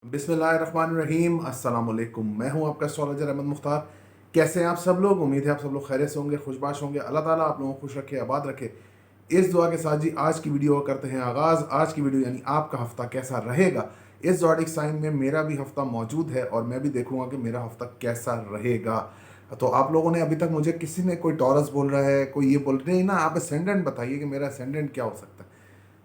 बिस्मिल्लाहिर्रहमानिर्रहीम अस्सलाम वालेकुम। मैं हूं आपका एस्ट्रोलॉजर अहमद मुख्तार। कैसे हैं आप सब लोग? उम्मीद है आप सब लोग खैरियत से होंगे, खुशबाश होंगे। अल्लाह ताला आप लोगों को खुश रखे, आबाद रखे। इस दुआ के साथ जी आज की वीडियो करते हैं आगाज़। आज की वीडियो यानी आपका हफ्ता कैसा रहेगा। इस ज़ोडिक साइन में मेरा भी हफ्ता मौजूद है और मैं भी देखूंगा कि मेरा हफ्ता कैसा रहेगा। तो आप लोगों ने अभी तक मुझे किसी ने कोई टॉरस बोल रहा है, कोई ये बोल रहे हैं ना, आप असेंडेंट बताइए कि मेरा असेंडेंट क्या हो सकता है।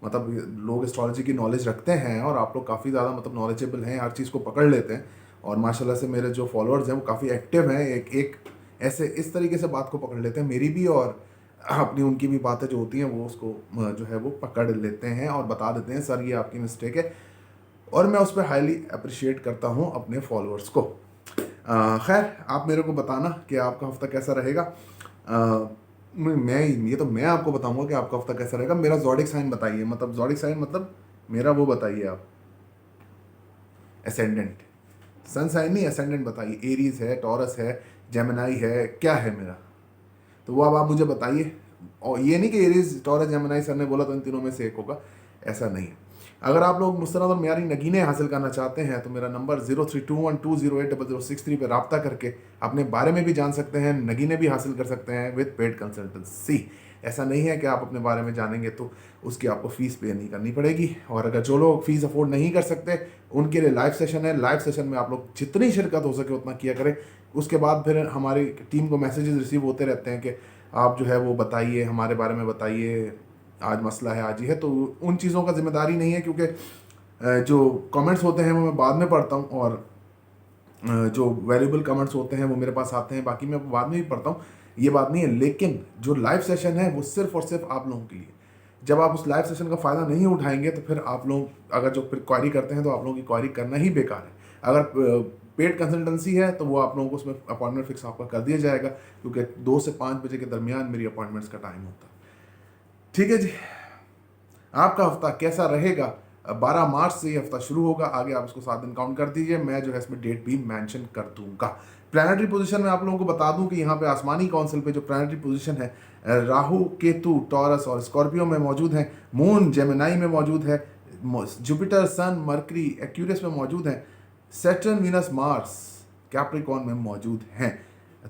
मतलब लोग एस्ट्रोलॉजी की नॉलेज रखते हैं और आप लोग काफ़ी ज़्यादा मतलब नॉलेजेबल हैं, हर चीज़ को पकड़ लेते हैं। और माशाल्लाह से मेरे जो फॉलोअर्स हैं वो काफ़ी एक्टिव हैं, एक एक ऐसे इस तरीके से बात को पकड़ लेते हैं मेरी भी, और अपनी उनकी भी बातें जो होती हैं वो उसको जो है वो पकड़ लेते हैं और बता देते हैं सर ये आपकी मिस्टेक है। और मैं उस पर हाईली अप्रिशिएट करता हूँ अपने फॉलोअर्स को। खैर आप मेरे को बताना कि आपका हफ्ता कैसा रहेगा। मैं आपको बताऊंगा कि आपका हफ्ता कैसा रहेगा। मेरा ज़ोडिक साइन बताइए, मतलब ज़ोडिक साइन मतलब मेरा वो बताइए आप, एसेंडेंट। सन साइन नहीं, एसेंडेंट बताइए। एरीज है, टॉरस है, जेमिनाई है, क्या है मेरा? तो वो अब आप मुझे बताइए। और ये नहीं कि एरीज टॉरस जेमिनाई सर ने बोला तो इन तीनों में से एक होगा, ऐसा नहीं है। अगर आप लोग मुस्तनद और म्यारी नगीने हासिल करना चाहते हैं तो मेरा नंबर 0321208063 पर रब्ता करके अपने बारे में भी जान सकते हैं, नगीने भी हासिल कर सकते हैं विद पेड कंसल्टेंसी। ऐसा नहीं है कि आप अपने बारे में जानेंगे तो उसकी आपको फ़ीस पे नहीं करनी पड़ेगी। और अगर जो लोग फ़ीस अफोर्ड नहीं कर सकते उनके लिए लाइव सेशन है। लाइव सेशन में आप लोग जितनी शिरकत हो सके उतना किया करें। उसके बाद फिर हमारी टीम को मैसेजेस रिसीव होते रहते हैं कि आप जो है वो बताइए, हमारे बारे में बताइए, आज मसला है, आज ही है। तो उन चीज़ों का जिम्मेदारी नहीं है, क्योंकि जो कमेंट्स होते हैं वो मैं बाद में पढ़ता हूँ, और जो वैल्यूबल कमेंट्स होते हैं वो मेरे पास आते हैं, बाकी मैं बाद में भी पढ़ता हूँ, ये बात नहीं है। लेकिन जो लाइव सेशन है वो सिर्फ और सिर्फ आप लोगों के लिए। जब आप उस लाइव सेशन का फ़ायदा नहीं उठाएंगे तो फिर आप लोग अगर जो फिर क्वारी करते हैं तो आप लोगों की क्वारी करना ही बेकार है। अगर पेड कंसल्टेंसी है तो वो आप लोगों को उसमें अपॉइंटमेंट फिक्स आपका कर दिया जाएगा, क्योंकि 2 से 5 बजे के दरमियान मेरी अपॉइंटमेंट्स का टाइम होता है। ठीक है जी। आपका हफ्ता कैसा रहेगा? 12 मार्च से ये हफ्ता शुरू होगा, आगे आप इसको 7 दिन काउंट कर दीजिए। मैं जो है इसमें डेट भी मेंशन कर दूंगा। प्लानिटरी पोजीशन में आप लोगों को बता दूं कि यहाँ पे आसमानी काउंसिल पे जो प्लानिटरी पोजीशन है, राहु केतु टॉरस और स्कॉर्पियो में मौजूद हैं, मून जेमिनाई में मौजूद है, जुपिटर सन मरकरी एक्यूरियस में मौजूद हैं, सैटर्न वीनस मार्स कैप्रिकॉर्न में मौजूद हैं।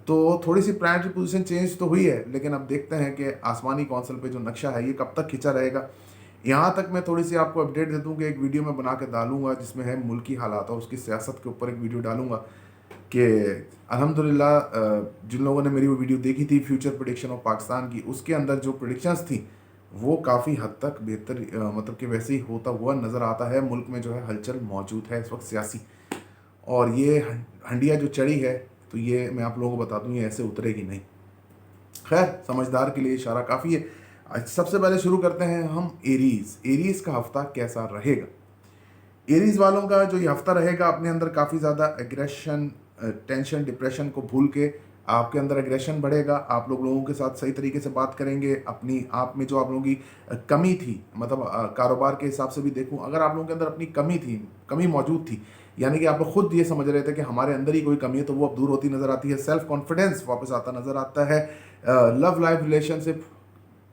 तो थोड़ी सी प्लानिटरी पोजीशन चेंज तो हुई है, लेकिन अब देखते हैं कि आसमानी काउंसिल पे जो नक्शा है ये कब तक खिंचा रहेगा। यहाँ तक मैं थोड़ी सी आपको अपडेट दे दूँ कि एक वीडियो मैं बना के डालूंगा जिसमें है मुल्की हालात और उसकी सियासत के ऊपर एक वीडियो डालूंगा कि अल्हम्दुलिल्लाह जिन लोगों ने मेरी वो वीडियो देखी थी फ्यूचर प्रेडिक्शन ऑफ पाकिस्तान की, उसके अंदर जो प्रेडिक्शंस थी वो काफ़ी हद तक बेहतर मतलब कि वैसे ही होता हुआ नज़र आता है। मुल्क में जो है हलचल मौजूद है इस वक्त सियासी, और ये हंडिया जो चढ़ी है तो ये मैं आप लोगों को बता दूँ ये ऐसे उतरेगी नहीं। खैर समझदार के लिए इशारा काफ़ी है। आज सबसे पहले शुरू करते हैं हम एरीज। एरीज का हफ्ता कैसा रहेगा? एरीज वालों का जो ये हफ्ता रहेगा अपने अंदर काफ़ी ज़्यादा एग्रेशन, टेंशन, डिप्रेशन को भूल के आपके अंदर एग्रेशन बढ़ेगा। आप लोगों के साथ सही तरीके से बात करेंगे। अपनी आप में जो आप लोगों की कमी थी, मतलब कारोबार के हिसाब से भी देखूं, अगर आप लोगों के अंदर अपनी कमी थी, कमी मौजूद थी, यानी कि आप लोग खुद ये समझ रहे थे कि हमारे अंदर ही कोई कमी है, तो वो अब दूर होती नज़र आती है। सेल्फ कॉन्फिडेंस वापस आता नज़र आता है। लव लाइफ रिलेशनशिप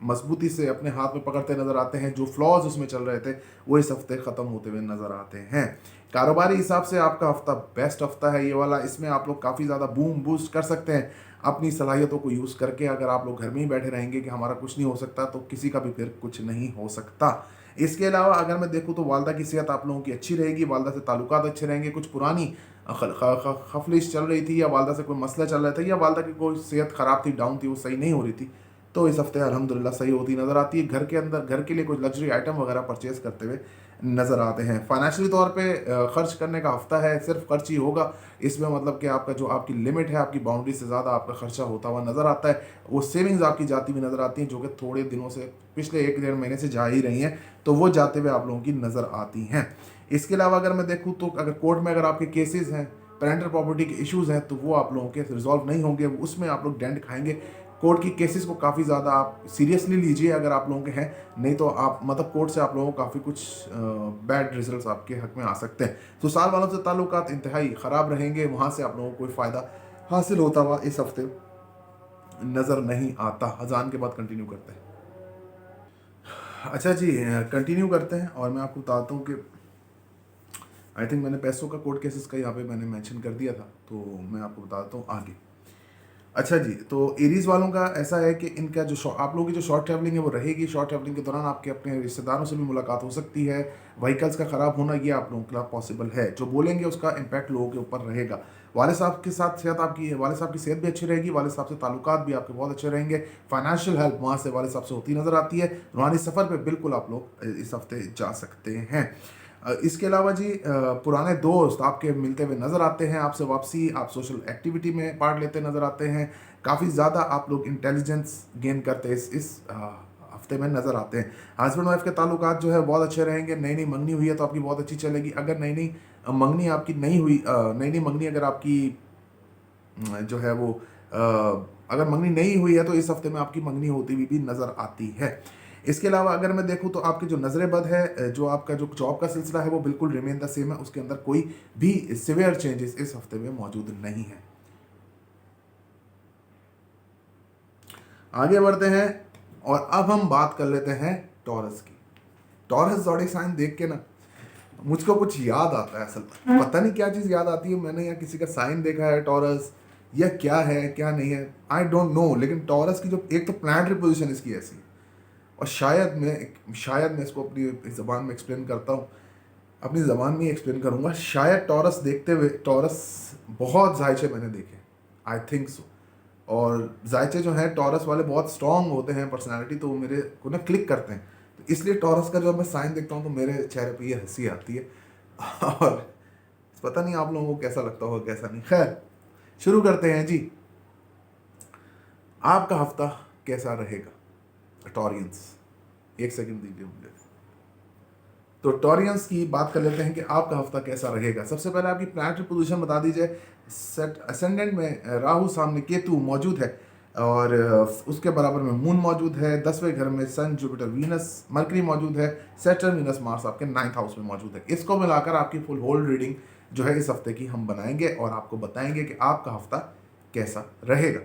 मजबूती से अपने हाथ में पकड़ते नजर आते हैं। जो फ्लॉज उसमें चल रहे थे वो इस हफ्ते ख़त्म होते हुए नजर आते हैं। कारोबारी हिसाब से आपका हफ्ता बेस्ट हफ्ता है ये वाला। इसमें आप लोग काफ़ी ज़्यादा बूम बूस्ट कर सकते हैं अपनी सलाहियतों को यूज़ करके। अगर आप लोग घर में ही बैठे रहेंगे कि हमारा कुछ नहीं हो सकता, तो किसी का भी फिर कुछ नहीं हो सकता। इसके अलावा अगर मैं देखूँ तो वालदा की सेहत आप लोगों की अच्छी रहेगी, वालदा से ताल्लुकात अच्छे रहेंगे। कुछ पुरानी खफलिश चल रही थी या वालदा से कोई मसला चल रहा था या वालदा की कोई सेहत ख़राब थी, डाउन थी, वो सही नहीं हो रही थी, तो इस हफ्ते अल्हम्दुलिल्लाह सही होती नज़र आती है। घर के अंदर घर के लिए कुछ लग्जरी आइटम वगैरह परचेज करते हुए नज़र आते हैं। फाइनेंशियली तौर पे खर्च करने का हफ्ता है, सिर्फ खर्च ही होगा इसमें, मतलब कि आपका जो आपकी लिमिट है, आपकी बाउंड्री से ज़्यादा आपका खर्चा होता हुआ नज़र आता है। वो सेविंग्स आपकी जाती हुई नज़र आती हैं जो कि थोड़े दिनों से, पिछले 1 डेढ़ महीने से जा ही रही हैं, तो वो जाते हुए आप लोगों की नज़र आती हैं। इसके अलावा अगर मैं देखूँ तो अगर कोर्ट में अगर आपके केसेस हैं, पेरेंटल प्रॉपर्टी के इश्यूज़ हैं, तो वो आप लोगों के रिजॉल्व नहीं होंगे, उसमें आप लोग डेंट खाएंगे। कोर्ट की केसेस को काफ़ी ज़्यादा आप सीरियसली लीजिए अगर आप लोगों के हैं, नहीं तो आप मतलब कोर्ट से आप लोगों को काफ़ी कुछ बैड रिजल्ट्स आपके हक में आ सकते हैं। तो साल वालों से ताल्लुकात इंतहाई ख़राब रहेंगे, वहाँ से आप लोगों को कोई फ़ायदा हासिल होता हुआ इस हफ्ते नज़र नहीं आता। अजान के बाद कंटिन्यू करते हैं। अच्छा जी, कंटिन्यू करते हैं और मैं आपको बताता हूँ कि आई थिंक मैंने पैसों का कोर्ट केसेस का यहाँ पे मैंने मेंशन कर दिया था, तो मैं आपको बता देता हूँ आगे। अच्छा जी, तो एरीज वालों का ऐसा है कि इनका जो आप लोगों की जो शॉर्ट ट्रैवलिंग है वो रहेगी। शॉर्ट ट्रैवलिंग के दौरान आपके अपने रिश्तेदारों से भी मुलाकात हो सकती है। व्हीकल्स का ख़राब होना ये आप लोगों के लिए पॉसिबल है। जो बोलेंगे उसका इम्पैक्ट लोगों के ऊपर रहेगा। वाले साहब के साथ सेहत आपकी, वाले साहब की सेहत भी अच्छी रहेगी, वाले साहब से ताल्लुकात भी आपके बहुत अच्छे रहेंगे। फाइनेंशियल हेल्प वहाँ से वाले साहब से होती नज़र आती है। रूहानी सफ़र पर बिल्कुल आप लोग इस हफ्ते जा सकते हैं। इसके अलावा जी पुराने दोस्त आपके मिलते हुए नज़र आते हैं, आपसे वापसी, आप सोशल एक्टिविटी में पार्ट लेते नज़र आते हैं। काफ़ी ज़्यादा आप लोग इंटेलिजेंस गेन करते इस हफ्ते में नज़र आते हैं। हस्बैंड वाइफ के ताल्लुकात जो है बहुत अच्छे रहेंगे। नई नई मंगनी हुई है तो आपकी बहुत अच्छी चलेगी। अगर नई नई मंगनी आपकी नहीं हुई, नई नई मंगनी अगर आपकी जो है वो अगर मंगनी नहीं हुई है तो इस हफ्ते में आपकी मंगनी होती हुई भी नज़र आती है। इसके अलावा अगर मैं देखूं तो आपकी जो नज़र बद है, जो आपका जो जॉब का सिलसिला है वो बिल्कुल रिमेन द सेम है। उसके अंदर कोई भी सिवियर चेंजेस इस हफ्ते में मौजूद नहीं है। आगे बढ़ते हैं और अब हम बात कर लेते हैं टॉरस की। टॉरस ज़ोडिएक साइन देख के ना मुझको कुछ याद आता है। असल पता नहीं क्या चीज़ याद आती है। मैंने यहाँ किसी का साइन देखा है टॉरस, या क्या है क्या नहीं है, आई डोंट नो। लेकिन टॉरस की जो एक तो प्लानिटरी पोजीशन इसकी ऐसी है, और शायद मैं इसको अपनी ज़बान में एक्सप्लेन करता हूँ, अपनी ज़बान में ही एक्सप्लेन करूँगा। शायद टॉरस देखते हुए, टॉरस बहुत जायचे मैंने देखे, आई थिंक सो। और जायचे जो हैं टॉरस वाले बहुत स्ट्रॉन्ग होते हैं पर्सनालिटी, तो वो मेरे को ना क्लिक करते हैं। तो इसलिए टॉरस का जब मैं साइन देखता हूँ तो मेरे चेहरे पे ये हंसी आती है। और पता नहीं आप लोगों को कैसा लगता होगा कैसा नहीं। खैर शुरू करते हैं जी। आपका हफ्ता कैसा रहेगा टॉरियंस? एक सेकंड दीजिए मुझे। तो टॉरियंस की बात कर लेते हैं कि आपका हफ्ता कैसा रहेगा। सबसे पहले आपकी प्लैनेटरी पोजीशन बता दीजिए। सेट असेंडेंट में राहु, सामने केतु मौजूद है, और उसके बराबर में मून मौजूद है। 10वें घर में सन, जुपिटर, वीनस, मरकरी मौजूद है। सैटर्न, वीनस, मार्स आपके 9th हाउस में मौजूद है। इसको मिलाकर आपकी फुल होल रीडिंग जो है इस हफ्ते की हम बनाएंगे और आपको बताएंगे कि आपका हफ्ता कैसा रहेगा।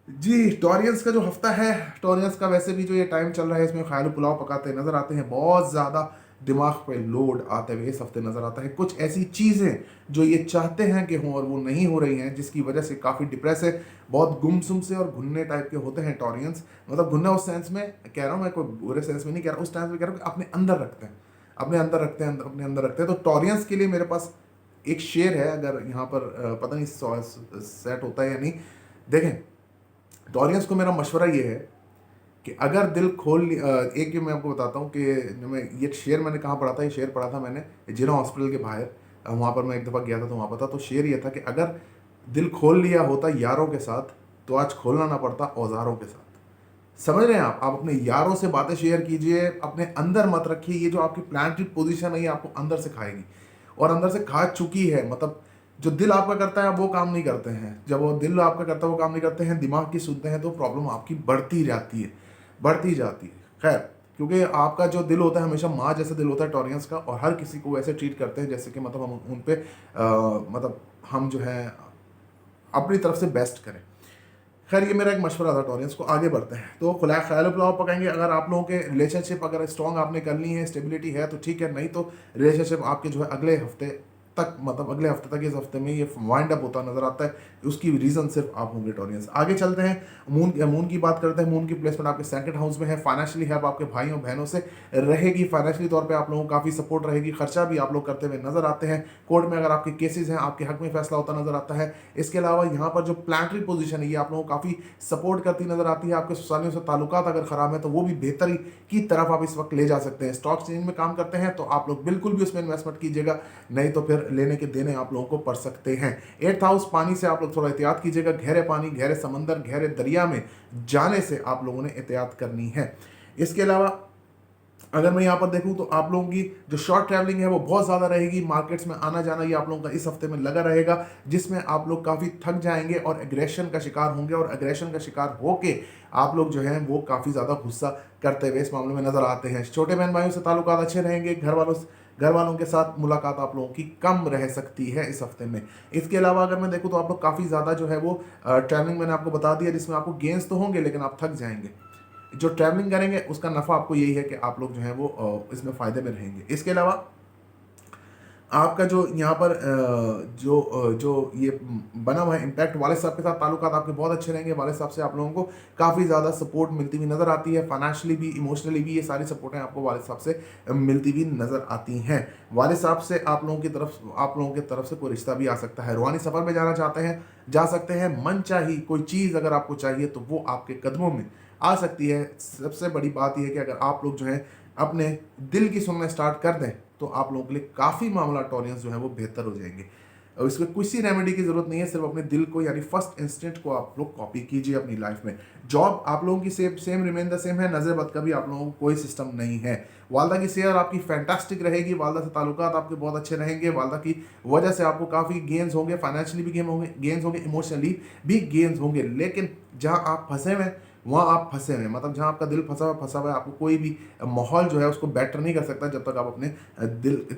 जी, टॉरियंस का जो हफ्ता है, टॉरियंस का वैसे भी जो ये टाइम चल रहा है इसमें ख्याल पुलाव पकाते नजर आते हैं। बहुत ज़्यादा दिमाग पे लोड आते हुए इस हफ्ते नजर आता है। कुछ ऐसी चीज़ें जो ये चाहते हैं कि हों और वो नहीं हो रही हैं, जिसकी वजह से काफ़ी डिप्रेस है, बहुत गुमसुम से और घुन्ने टाइप के होते हैं टॉरियंस। मतलब घुन्ना उस सेंस में कह रहा हूँ, मैं कोई बुरे सेंस में नहीं कह रहा, उस टाइम में कह रहा हूँ कि अपने अंदर रखते हैं, अपने अंदर रखते हैं, अपने अंदर रखते हैं। तो टॉरियंस के लिए मेरे पास एक शेर है, अगर यहाँ पर पता नहीं सेट होता है या नहीं। देखें, टॉरियंस को मेरा मशवरा ये है कि अगर दिल खोल एक ये मैं आपको बताता हूँ कि मैं ये शेर मैंने कहाँ पढ़ा था। ये शेर पढ़ा था मैंने जिना हॉस्पिटल के बाहर, वहाँ पर मैं एक दफ़ा गया था तो वहाँ पर था। तो शेर ये था कि अगर दिल खोल लिया होता यारों के साथ तो आज खोलना ना पड़ता औजारों के साथ। समझ रहे हैं आप अपने यारों से बातें शेयर कीजिए, अपने अंदर मत रखिए। ये जो आपकी प्लानिटरी पोजीशन है ये आपको अंदर से खाएगी, और अंदर से खा चुकी है। मतलब जो दिल आपका करता है वो काम नहीं करते हैं। जब वो दिल आपका करता है वो काम नहीं करते हैं, दिमाग की सुनते हैं, तो प्रॉब्लम आपकी बढ़ती जाती है, बढ़ती जाती है। खैर, क्योंकि आपका जो दिल होता है हमेशा माँ जैसा दिल होता है टॉरियंस का, और हर किसी को ऐसे ट्रीट करते हैं जैसे कि मतलब हम उन पे मतलब हम जो है अपनी तरफ से बेस्ट करें। खैर, ये मेरा एक मशवरा था टॉरियंस को। आगे बढ़ते हैं तो खुला ख्याल पुलाव पकाएंगे। अगर आप लोगों के रिलेशनशिप अगर स्ट्रॉन्ग आपने करनी है, स्टेबिलिटी है तो ठीक है, नहीं तो रिलेशनशिप आपके जो है अगले हफ्ते तक, मतलब अगले हफ्ते तक, इस हफ्ते में ये वाइंड अप होता नजर आता है। उसकी रीजन सिर्फ आप होंगे टॉरियंस। आगे चलते हैं, मून की बात करते हैं। मून की प्लेसमेंट आपके सेकंड हाउस में है। फाइनेंशियली हेल्प आपके भाइयों बहनों से रहेगी। फाइनेंशियली तौर पे आप लोगों को काफ़ी सपोर्ट रहेगी। खर्चा भी आप लोग करते हुए नजर आते हैं। कोर्ट में अगर आपके केसेस हैं आपके हक में फैसला होता नजर आता है। इसके अलावा यहाँ पर जो प्लानिटरी पोजीशन है ये आप लोगों को काफ़ी सपोर्ट करती नजर आती है। आपके ससुरालियों से ताल्लुकात अगर खराब है तो वो भी बेहतरी की तरफ आप इस वक्त ले जा सकते हैं। स्टॉक एक्सचेंज में काम करते हैं तो आप लोग बिल्कुल भी उसमें इन्वेस्टमेंट कीजिएगा, नहीं तो फिर लेने के देने आप लोगों को पड़ सकते हैं। 8th हाउस, पानी से आप लोग थोड़ा एहतियात कीजिएगा। गहरे पानी, गहरे समंदर, गहरे दरिया में जाने से आप लोगों ने एहतियात करनी है। इसके अलावा अगर मैं यहाँ पर देखूँ तो आप लोगों की जो शॉर्ट ट्रैवलिंग है वो बहुत ज़्यादा रहेगी। मार्केट्स में आना जाना ये आप लोगों का इस हफ्ते में लगा रहेगा, जिसमें आप लोग काफ़ी थक जाएंगे और एग्रेशन का शिकार होंगे, और एग्रेशन का शिकार होके आप लोग जो हैं वो काफ़ी ज़्यादा गुस्सा करते हुए इस मामले में नजर आते हैं। छोटे बहन भाइयों से ताल्लुकात अच्छे रहेंगे। घर वालों के साथ मुलाकात आप लोगों की कम रह सकती है इस हफ्ते में। इसके अलावा अगर मैं देखूँ तो आप लोग काफ़ी ज़्यादा जो है वो ट्रैवलिंग मैंने आपको बता दिया, जिसमें आपको गेंस तो होंगे लेकिन आप थक जाएंगे। जो ट्रैवलिंग करेंगे उसका नफ़ा आपको यही है कि आप लोग जो है वो इसमें फ़ायदे में रहेंगे। इसके अलावा आपका जो यहाँ पर जो ये बना हुआ है इम्पैक्ट, वाले साहब के साथ ताल्लुकात आपके बहुत अच्छे रहेंगे। वाले साहब से आप लोगों को काफ़ी ज़्यादा सपोर्ट मिलती हुई नज़र आती है, फाइनेंशियली भी, इमोशनली भी, ये सारी सपोर्टें आपको वाले साहब से मिलती हुई नज़र आती हैं। वाले साहब से आप लोगों की तरफ से कोई रिश्ता भी आ सकता है। रूहानी सफ़र में जाना चाहते हैं, जा सकते हैं। मन चाही कोई चीज़ अगर आपको चाहिए तो वो आपके कदमों में आ सकती है। सबसे बड़ी बात यह है कि अगर आप लोग जो है अपने दिल की सुनना स्टार्ट कर दें तो आप लोगों के लिए काफ़ी मामला टॉरियंस जो है वो बेहतर हो जाएंगे। और इसमें किसी रेमेडी की जरूरत नहीं है, सिर्फ अपने दिल को यानी फर्स्ट इंस्टेंट को आप लोग कॉपी कीजिए अपनी लाइफ में। जॉब आप लोगों की सेम रिमेन द सेम है, नजर बद का भी आप लोगों को कोई सिस्टम नहीं है। वालदा की सेहत आपकी फैंटास्टिक रहेगी, वालदा से ताल्लुकात आपके बहुत अच्छे रहेंगे। वालदा की वजह से आपको काफ़ी गेन्स होंगे, फाइनेंशियली भी गेन्स होंगे, इमोशनली भी गेन्स होंगे। लेकिन जहाँ आप फंसे हुए वहाँ आप फंसे हुए, मतलब जहाँ आपका दिल फंसा हुआ है, आपको कोई भी माहौल जो है उसको बेटर नहीं कर सकता जब तक आप अपने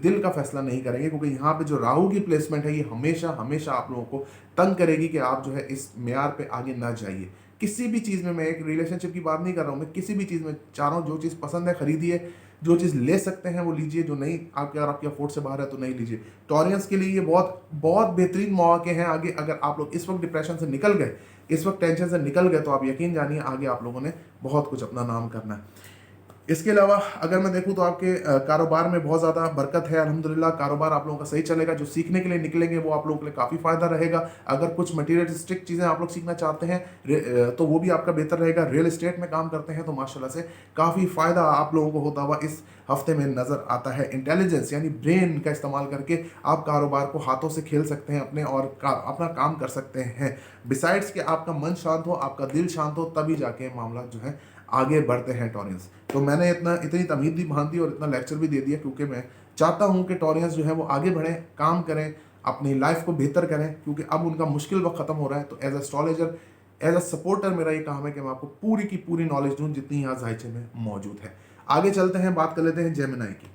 दिल का फैसला नहीं करेंगे। क्योंकि यहाँ पे जो राहु की प्लेसमेंट है ये हमेशा हमेशा आप लोगों को तंग करेगी कि आप जो है इस मेयार पे आगे ना जाइए। किसी भी चीज़ में, मैं एक रिलेशनशिप की बात नहीं कर रहा हूँ, मैं किसी भी चीज़ में चाह रहा हूँ जो चीज़ पसंद है खरीदिए, जो चीज़ ले सकते हैं वो लीजिए, जो नहीं आपके अगर आपके अफोर्ड से बाहर है तो नहीं लीजिए। टॉरियंस के लिए ये बहुत बहुत बेहतरीन मौके हैं आगे। अगर आप लोग इस वक्त डिप्रेशन से निकल गए, इस वक्त टेंशन से निकल गए, तो आप यकीन जानिए आगे आप लोगों ने बहुत कुछ अपना नाम करना है। इसके अलावा अगर मैं देखूं तो आपके कारोबार में बहुत ज़्यादा बरकत है अल्हम्दुलिल्लाह। कारोबार आप लोगों का सही चलेगा। जो सीखने के लिए निकलेंगे वो आप लोगों के लिए काफ़ी फ़ायदा रहेगा। अगर कुछ मटीरियलिस्टिक चीज़ें आप लोग सीखना चाहते हैं तो वो भी आपका बेहतर रहेगा। रियल एस्टेट में काम करते हैं तो माशाल्लाह से काफ़ी फ़ायदा आप लोगों को होता हुआ इस हफ्ते में नज़र आता है। इंटेलिजेंस यानी ब्रेन का इस्तेमाल करके आप कारोबार को हाथों से खेल सकते हैं अपने, और अपना काम कर सकते हैं। बिसाइड्स कि आपका मन शांत हो, आपका दिल शांत हो, तभी जाके मामला जो है आगे बढ़ते हैं टॉरियंस। तो मैंने इतनी तमीद भी बांध दी और इतना लेक्चर भी दे दिया क्योंकि मैं चाहता हूं कि टॉरियंस जो है वो आगे बढ़ें, काम करें, अपनी लाइफ को बेहतर करें, क्योंकि अब उनका मुश्किल वक्त खत्म हो रहा है। तो as astrologer, as a supporter मेरा ये काम है कि मैं आपको पूरी की पूरी नॉलेज दूं जितनी यहाँ जायचे में मौजूद है। आगे चलते हैं, बात कर लेते हैं जेमिनाई की।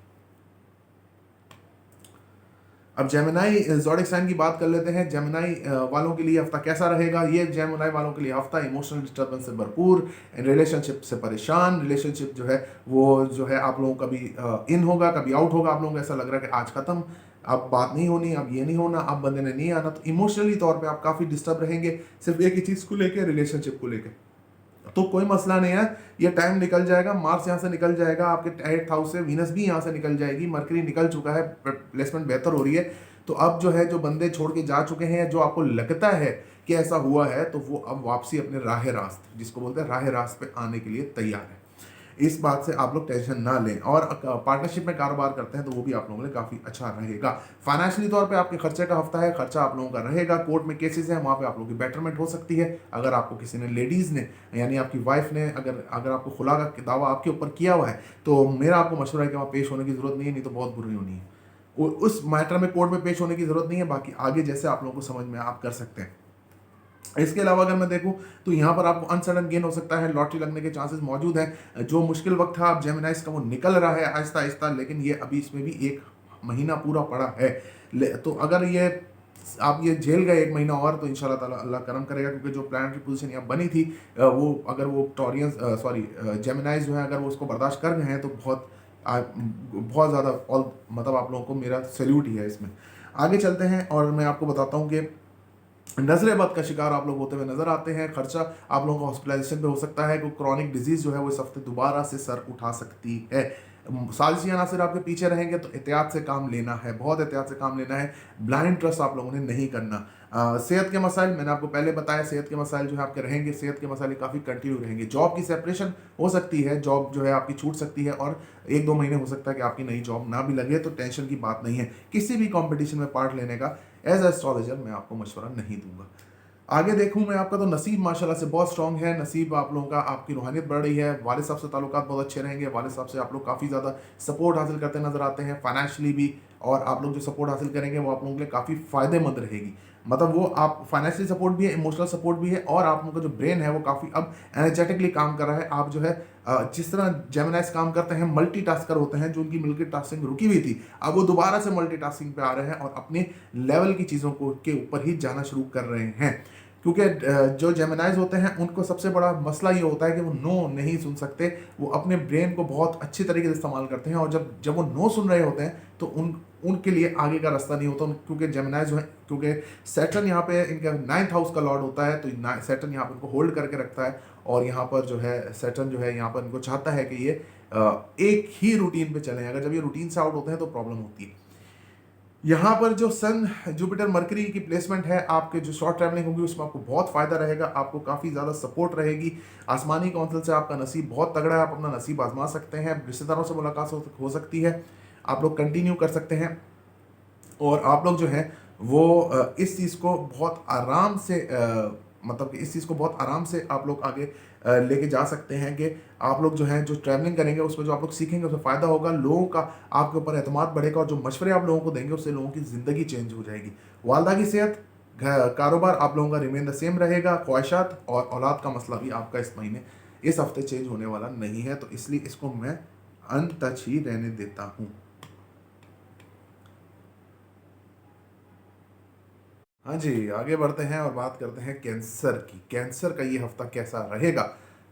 अब जेमिनाई ज़ोडिक साइन की बात कर लेते हैं। जेमिनाई वालों के लिए हफ्ता कैसा रहेगा? ये जेमिनाई वालों के लिए हफ्ता इमोशनल डिस्टर्बेंस से भरपूर, रिलेशनशिप से परेशान, रिलेशनशिप जो है वो जो है आप लोगों का कभी इन होगा कभी आउट होगा। आप लोगों को ऐसा लग रहा है कि आज खत्म, अब बात नहीं होनी, अब ये नहीं होना, अब बंदे ने नहीं आना। तो इमोशनली तौर पर आप काफ़ी डिस्टर्ब रहेंगे, सिर्फ एक ही चीज़ को लेकर, रिलेशनशिप को लेकर। तो कोई मसला नहीं है, ये टाइम निकल जाएगा। मार्स यहाँ से निकल जाएगा, आपके 8th हाउस से वीनस भी यहाँ से निकल जाएगी, मरकरी निकल चुका है, प्लेसमेंट बेहतर हो रही है। तो अब जो है, जो बंदे छोड़ के जा चुके हैं, जो आपको लगता है कि ऐसा हुआ है, तो वो अब वापसी अपने राह रास्त, जिसको बोलते हैं राह रास्त पे आने के लिए तैयार है। इस बात से आप लोग टेंशन ना लें। और पार्टनरशिप में कारोबार करते हैं तो वो भी आप लोगों के लिए काफ़ी अच्छा रहेगा। फाइनेंशियली तौर पे आपके खर्चे का हफ्ता है, खर्चा आप लोगों का रहेगा। कोर्ट में केसेस हैं, वहाँ पे आप लोगों की बेटरमेंट हो सकती है। अगर आपको किसी ने, लेडीज़ ने यानी आपकी वाइफ ने, अगर आपको खुला का दावा आपके ऊपर किया हुआ है, तो मेरा आपको मशवरा है कि वहाँ पेश होने की ज़रूरत नहीं है, नहीं तो बहुत बुरी होनी है। उस मैटर में कोर्ट में पेश होने की ज़रूरत नहीं है। बाकी आगे जैसे आप लोगों को समझ में आप कर सकते हैं। इसके अलावा अगर मैं देखूं तो यहाँ पर आपको अनसडन गेन हो सकता है, लॉटरी लगने के चांसेस मौजूद हैं। जो मुश्किल वक्त था अब जेमिनाइज का वो निकल रहा है आहिस्ता आहिस्ता, लेकिन ये अभी इसमें भी 1 महीना पूरा पड़ा है। तो अगर ये आप ये झेल गए 1 महीना और, तो इंशाल्लाह ताला अल्लाह करम करेगा। क्योंकि जो प्लानिटरी पोजीशन यहाँ बनी थी वो अगर वो टॉरियंस जेमिनाइज जो है अगर वो उसको बर्दाश्त कर गए हैं तो बहुत ज़्यादा मतलब आप लोगों को मेरा सैल्यूट ही है इसमें। आगे चलते हैं और मैं आपको बताता हूँ कि नजर बद का शिकार आप लोग होते हुए नजर आते हैं। खर्चा आप लोगों का हॉस्पिटलाइजेशन पे हो सकता है। कोई क्रॉनिक डिजीज जो है वो इस हफ्ते दोबारा से सर उठा सकती है। साजिशी अनासिर आपके पीछे रहेंगे तो एहतियात से काम लेना है, बहुत एहतियात से काम लेना है। ब्लाइंड ट्रस्ट आप लोगों ने नहीं करना। सेहत के मसाइल मैंने आपको पहले बताया, सेहत के मसाइल जो है आपके रहेंगे, सेहत के मसाइल काफ़ी कंटिन्यू रहेंगे। जॉब की सेपरेशन हो सकती है, जॉब जो है आपकी छूट सकती है, और 1-2 महीने हो सकता है कि आपकी नई जॉब ना भी लगे, तो टेंशन की बात नहीं है। किसी भी कॉम्पिटिशन में पार्ट लेने का एज एस्ट्रोलॉजर मैं आपको मशवरा नहीं दूंगा। आगे देखूं मैं आपका तो नसीब माशाल्लाह से बहुत स्ट्रांग है। नसीब आप लोगों का, आपकी रूहानियत बढ़ रही है। वालिद साहब से ताल्लुकात बहुत अच्छे रहेंगे। वालिद साहब से आप लोग काफ़ी ज़्यादा सपोर्ट हासिल करते नजर आते हैं फाइनेंशियली भी, और आप लोग जो सपोर्ट हासिल करेंगे वो आप लोगों के लिए काफ़ी फ़ायदेमंद रहेगी। मतलब वो आप फाइनेंशियली सपोर्ट भी है, इमोशनल सपोर्ट भी है, और आप लोगों का जो ब्रेन है वो काफ़ी अब एनर्जेटिकली काम कर रहा है। आप जो है जिस तरह जेमिनाइज काम करते हैं, मल्टीटास्कर होते हैं, जो उनकी मल्टी टास्किंग रुकी हुई थी, अब वो दोबारा से मल्टीटास्किंग पे आ रहे हैं और अपने लेवल की चीज़ों को के ऊपर ही जाना शुरू कर रहे हैं। क्योंकि जो जेमिनाइज होते हैं उनको सबसे बड़ा मसला ये होता है कि वो नो नहीं सुन सकते। वो अपने ब्रेन को बहुत अच्छी तरीके से इस्तेमाल करते हैं, और जब वो नो सुन रहे होते हैं तो उनके लिए आगे का रास्ता नहीं होता, क्योंकि जेमिनाई जो है, क्योंकि सैटर्न यहाँ पे इनका 9th हाउस का लॉर्ड होता है, तो सैटर्न यहाँ पर इनको होल्ड करके रखता है, और यहाँ पर जो है सैटर्न जो है यहाँ पर इनको चाहता है कि ये एक ही रूटीन पे चलें। अगर जब ये रूटीन से आउट होते हैं तो प्रॉब्लम होती है। यहाँ पर जो सन जुपिटर मरकरी की प्लेसमेंट है, आपके जो शॉर्ट ट्रैवलिंग होगी उसमें आपको बहुत फायदा रहेगा, आपको काफ़ी ज़्यादा सपोर्ट रहेगी। आसमानी काउंसिल से आपका नसीब बहुत तगड़ा है, आप अपना नसीब आजमा सकते हैं, रिश्तेदारों से मुलाकात हो सकती है, आप लोग कंटिन्यू कर सकते हैं, और आप लोग जो है वो इस चीज़ को बहुत आराम से मतलब कि इस चीज़ को बहुत आराम से आप लोग आगे लेके जा सकते हैं कि आप लोग जो हैं जो ट्रैवलिंग करेंगे उसमें जो आप लोग सीखेंगे उसमें फ़ायदा होगा, लोगों का आपके ऊपर एतमाद बढ़ेगा, और जो मशवरे आप लोगों को देंगे उससे लोगों की ज़िंदगी चेंज हो जाएगी। वालदा की सेहत, कारोबार आप लोगों का रिमेन द सेम रहेगा। ख्वाहिशात और औलाद का मसला भी आपका इस महीने इस हफ्ते चेंज होने वाला नहीं है, तो इसलिए इसको मैं अनटच ही रहने देता हूँ। हाँ जी, आगे बढ़ते हैं और बात करते हैं कैंसर की। कैंसर का ये हफ्ता कैसा रहेगा?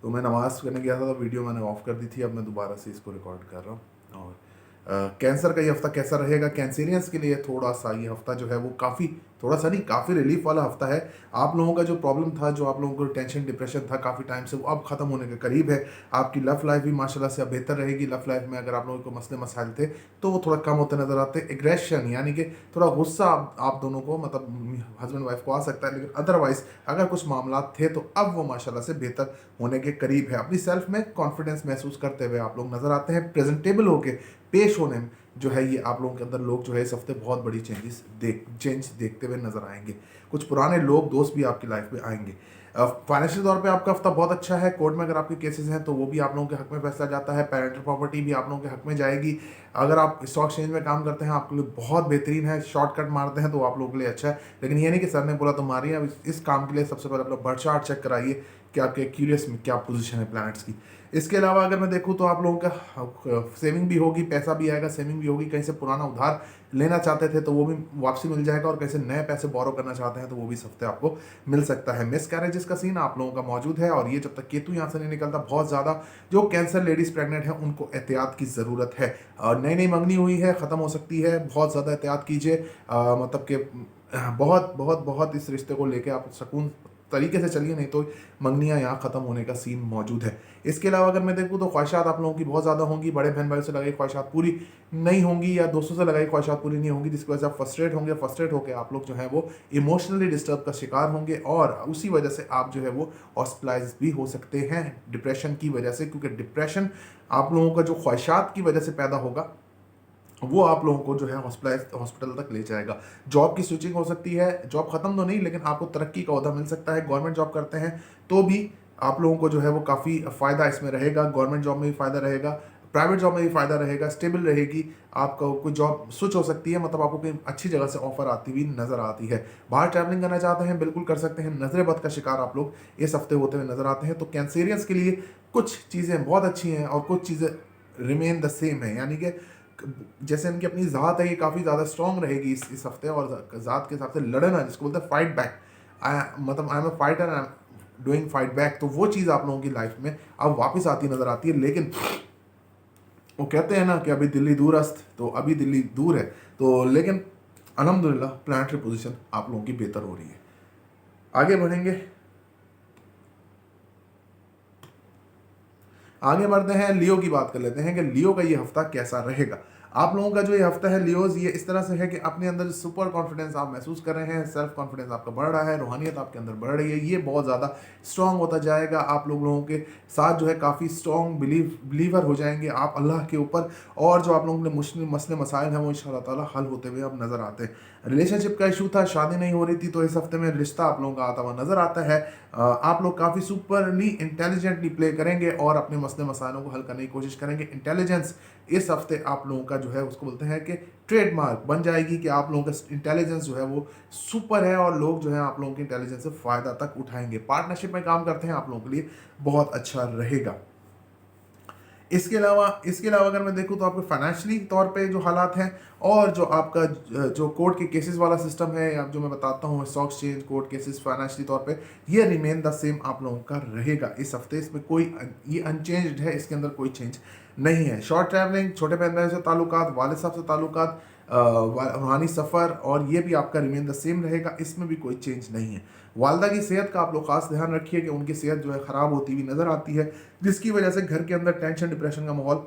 तो मैं नमाज़ करने गया था तो वीडियो मैंने ऑफ कर दी थी, अब मैं दोबारा से इसको रिकॉर्ड कर रहा हूँ। और कैंसर का ये हफ्ता कैसा रहेगा? कैंसेरियंस के लिए थोड़ा सा ये हफ्ता जो है वो काफ़ी, थोड़ा सा नहीं, काफ़ी रिलीफ वाला हफ्ता है। आप लोगों का जो प्रॉब्लम था, जो आप लोगों को टेंशन डिप्रेशन था काफ़ी टाइम से, वो अब ख़त्म होने के करीब है। आपकी लव लाइफ भी माशाल्लाह से अब बेहतर रहेगी। लव लाइफ में अगर आप लोगों को मसले मसाइल थे तो वो थोड़ा कम होते नज़र आते। एग्रेशन यानी कि थोड़ा गुस्सा आप दोनों को, मतलब हस्बैंड वाइफ को आ सकता है, लेकिन अदरवाइज अगर कुछ मामला थे तो अब वो माशाल्लाह से बेहतर होने के करीब है। अपनी सेल्फ में कॉन्फिडेंस महसूस करते हुए आप लोग नज़र आते हैं। प्रेजेंटेबल होके पेश होने में जो है ये आप लोगों के अंदर लोग जो है इस हफ्ते बहुत बड़ी चेंज देखते हुए नजर आएंगे। कुछ पुराने लोग दोस्त भी आपकी लाइफ में आएंगे। फाइनेंशियल तौर पे आपका हफ्ता बहुत अच्छा है। कोर्ट में अगर आपके केसेस हैं तो वो भी आप लोगों के हक में फैसला जाता है। पेरेंटल प्रॉपर्टी भी आप लोगों के हक में जाएगी। अगर आप स्टॉक एक्सचेंज में काम करते हैं आपके लिए बहुत बेहतरीन है। शॉर्टकट मारते हैं तो आप लोगों के लिए अच्छा है, लेकिन ये नहीं कि सर ने बोला तो मारिए। अब इस काम के लिए सबसे पहले अपना बर्थ चार्ट चेक कराइए कि आपके क्यूरियस में क्या पोजीशन है प्लैनेट्स की। इसके अलावा अगर मैं देखूँ तो आप लोगों का सेविंग भी होगी, पैसा भी आएगा, सेविंग भी होगी। कहीं से पुराना उधार लेना चाहते थे तो वो भी वापसी मिल जाएगा, और कहीं से नए पैसे बोरो करना चाहते हैं तो वो भी इस हफ्ते आपको मिल सकता है। मिस कैरेजेस का सीन आप लोगों का मौजूद है, और ये जब तक केतु यहाँ से नहीं निकलता बहुत ज़्यादा जो कैंसर लेडीज़ प्रेग्नेंट है उनको एहतियात की ज़रूरत है। और नई नई मंगनी हुई है, ख़त्म हो सकती है, बहुत ज़्यादा एहतियात कीजिए। मतलब कि बहुत बहुत बहुत इस रिश्ते को लेके आप सुकून तरीके से चलिए, नहीं तो मंगनियाँ यहाँ ख़त्म होने का सीन मौजूद है। इसके अलावा अगर मैं देखूँ तो ख्वाहिशात आप लोगों की बहुत ज़्यादा होंगी। बड़े बहन भाई से लगाई ख्वाहिशात पूरी नहीं होंगी, या दोस्तों से लगाई ख्वाहिशात पूरी नहीं होंगी, जिसकी वजह से आप फ्रस्ट्रेट होंगे। फ्रस्ट्रेट होकर आप लोग जो है वो इमोशनली डिस्टर्ब का शिकार होंगे, और उसी वजह से आप जो है वो हॉस्पिटलाइज भी हो सकते हैं डिप्रेशन की वजह से, क्योंकि डिप्रेशन आप लोगों का जो ख्वाहिशात की वजह से पैदा होगा वो आप लोगों को जो है हॉस्पिटल तक ले जाएगा। जॉब की स्विचिंग हो सकती है, जॉब खत्म तो नहीं, लेकिन आपको तरक्की का ओहदा मिल सकता है। गवर्नमेंट जॉब करते हैं तो भी आप लोगों को जो है वो काफ़ी फ़ायदा इसमें रहेगा। गवर्नमेंट जॉब में भी फ़ायदा रहेगा, प्राइवेट जॉब में भी फ़ायदा रहेगा, स्टेबल रहेगी। आपका कोई जॉब स्विच हो सकती है, मतलब आपको कहीं अच्छी जगह से ऑफर आती हुई नज़र आती है। बाहर ट्रैवलिंग करना चाहते हैं बिल्कुल कर सकते हैं। नजर बद का शिकार आप लोग इस हफ्ते होते हुए नजर आते हैं। तो कैंसेरियंस के लिए कुछ चीज़ें बहुत अच्छी हैं और कुछ चीज़ें रिमेन द सेम है, यानी कि जैसे इनकी अपनी ज़ात है ये काफ़ी ज़्यादा स्ट्रॉन्ग रहेगी इस हफ्ते, और ज़ात के हिसाब से लड़ना जिसको बोलते हैं फाइट बैक, मतलब I am a fighter, I am doing fight back, तो वो चीज़ आप लोगों की लाइफ में अब वापस आती नज़र आती है। लेकिन वो कहते हैं ना कि अभी दिल्ली दूरस्त, तो अभी दिल्ली दूर है, तो लेकिन अल्हम्दुलिल्लाह प्लानिटरी पोजीशन आप लोगों की बेहतर हो रही है। आगे बढ़ेंगे, आगे बढ़ते हैं, लियो की बात कर लेते हैं कि लियो का ये हफ्ता कैसा रहेगा। आप लोगों का जो ये हफ्ता है लियोज, ये इस तरह से है कि अपने अंदर सुपर कॉन्फिडेंस आप महसूस कर रहे हैं, सेल्फ कॉन्फिडेंस आपका बढ़ रहा है, रूहानियत आपके अंदर बढ़ रही है, ये बहुत ज़्यादा स्ट्रॉन्ग होता जाएगा। आप लोगों के साथ जो है काफ़ी स्ट्रॉन्ग बिलीवर हो जाएंगे आप अल्लाह के ऊपर, और जो आप लोगों के मुश्किल मसले मसाइल हैं वो इंशाअल्लाह ताला हल होते हुए अब नज़र आते हैं। रिलेशनशिप का इशू था, शादी नहीं हो रही थी, तो इस हफ्ते में रिश्ता आप लोगों का आता हुआ नज़र आता है। आप लोग काफ़ी सुपरली इंटेलिजेंटली प्ले करेंगे और अपने मसले मसाइलों को हल करने की कोशिश करेंगे। इंटेलिजेंस इस हफ्ते आप लोगों का जो है उसको बोलते हैं कि ट्रेडमार्क बन जाएगी कि आप लोगों का इंटेलिजेंस जो है वो सुपर है, और लोग जो है आप लोगों के इंटेलिजेंस से फ़ायदा तक उठाएंगे। पार्टनरशिप में काम करते हैं आप लोगों के लिए बहुत अच्छा रहेगा। इसके अलावा अगर मैं देखूँ तो आपके फाइनेंशियली तौर पे जो हालात हैं, और जो आपका जो कोर्ट के केसेस वाला सिस्टम है, या जो मैं बताता हूँ stock exchange court cases, financially तौर पे ये रिमेन द सेम आप लोगों का रहेगा इस हफ्ते। इसमें कोई ये अनचेंज्ड है, इसके अंदर कोई चेंज नहीं है। शॉर्ट ट्रैवलिंग, छोटे बहन भाई से ताल्लुकात, वालिद साहब से ताल्लुकात, रूहानी सफ़र और ये भी आपका रिमेन द सेम रहेगा, इसमें भी कोई चेंज नहीं है। वालदा की सेहत का आप लोग खास ध्यान रखिए कि उनकी सेहत जो है ख़राब होती हुई नज़र आती है, जिसकी वजह से घर के अंदर टेंशन डिप्रेशन का माहौल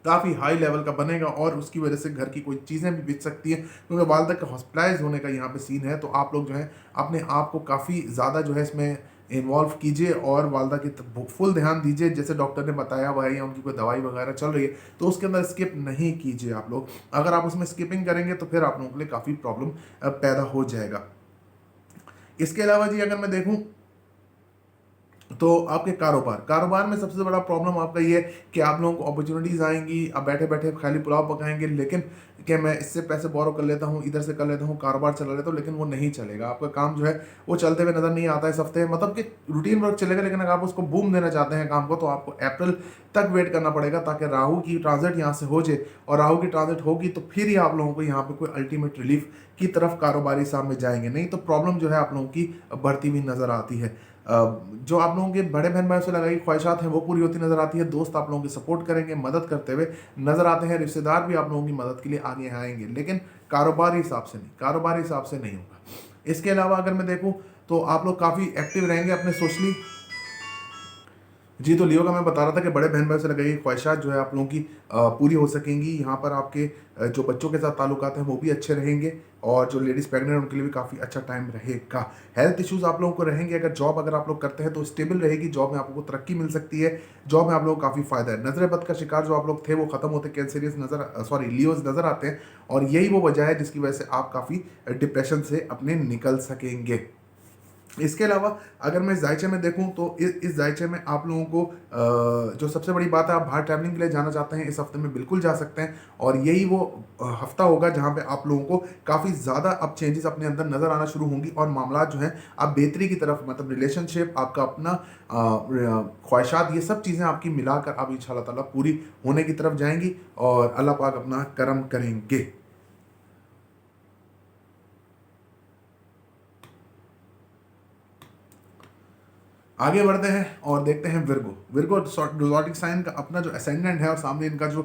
काफ़ी हाई लेवल का बनेगा और उसकी वजह से घर की कोई चीज़ें भी बिक सकती हैं, क्योंकि वालदा का हॉस्पिटलाइज होने का यहाँ पे सीन है। तो आप लोग जो है अपने आप को काफ़ी ज़्यादा जो है इसमें इन्वॉल्व कीजिए और वालदा की फुल ध्यान दीजिए, जैसे डॉक्टर ने बताया हुआ है या उनकी कोई दवाई वगैरह चल रही है तो उसके अंदर स्किप नहीं कीजिए आप लोग। अगर आप उसमें स्किपिंग करेंगे तो फिर आप लोगों के लिए काफ़ी प्रॉब्लम पैदा हो जाएगा। इसके अलावा जी अगर मैं देखूं तो आपके कारोबार में सबसे बड़ा प्रॉब्लम आपका ये है कि आप लोगों को अपॉर्चुनिटीज़ आएंगी, आप बैठे बैठे खाली पुलाव पकाएंगे, लेकिन कि मैं इससे पैसे बोरो कर लेता हूँ, इधर से कर लेता हूँ, कारोबार चला लेता हूँ, लेकिन वो नहीं चलेगा। आपका काम जो है वो चलते हुए नज़र नहीं आता है इस हफ्ते, मतलब कि रूटीन वर्क चलेगा, लेकिन अगर आप उसको बूम देना चाहते हैं काम को तो आपको अप्रैल तक वेट करना पड़ेगा ताकि राहु की ट्रांजिट यहाँ से हो जाए, और राहु की ट्रांजिट होगी तो फिर ही आप लोगों को यहाँ पे कोई अल्टीमेट रिलीफ की तरफ कारोबारी साहब में जाएंगे, नहीं तो प्रॉब्लम जो है आप लोगों की बढ़ती हुई नज़र आती है। जो आप लोगों के बड़े बहन भाइयों से लगाई ख्वाहिशात हैं वो पूरी होती नजर आती है, दोस्त आप लोगों की सपोर्ट करेंगे, मदद करते हुए नजर आते हैं, रिश्तेदार भी आप लोगों की मदद के लिए आगे आएंगे, लेकिन कारोबारी हिसाब से नहीं, कारोबारी हिसाब से नहीं होगा। इसके अलावा अगर मैं देखूं तो आप लोग काफ़ी एक्टिव रहेंगे अपने सोशली। जी, तो लियो का मैं बता रहा था कि बड़े बहन भाई से लगाई ख्वाहिशात जो है आप लोगों की पूरी हो सकेंगी। यहाँ पर आपके जो बच्चों के साथ ताल्लुकात हैं वो भी अच्छे रहेंगे, और जो लेडीज़ प्रेग्नेंट हैं उनके लिए भी काफ़ी अच्छा टाइम रहेगा। हेल्थ इश्यूज़ आप लोगों को रहेंगे, अगर जॉब अगर आप लोग करते हैं तो स्टेबल रहेगी, जॉब में आप लोगों को तरक्की मिल सकती है, जॉब में आप लोगों को काफ़ी फ़ायदा है। नजर बद का शिकार जो आप लोग थे वो ख़त्म होते कैंसरियस लियोज नज़र आते हैं, और यही वो वजह है जिसकी वजह से आप काफ़ी डिप्रेशन से अपने निकल सकेंगे। इसके अलावा अगर मैं इस जायचे में देखूं तो इस जायचे में आप लोगों को जो सबसे बड़ी बात है, आप बाहर ट्रैवलिंग के लिए जाना चाहते हैं इस हफ्ते में बिल्कुल जा सकते हैं, और यही वो हफ्ता होगा जहां पे आप लोगों को काफ़ी ज़्यादा अब चेंजेस अपने अंदर नज़र आना शुरू होंगी, और मामला जो हैं आप बेहतरी की तरफ, मतलब रिलेशनशिप, आपका अपना ख्वाहिशात, ये सब चीज़ें आपकी मिलाकर अब इंशाल्लाह ताला पूरी होने की तरफ जाएंगी और अल्लाह पाक अपना करम करेंगे। आगे बढ़ते हैं और देखते हैं विर्गो ज़ोडिक साइन का अपना जो असेंडेंट है और सामने इनका जो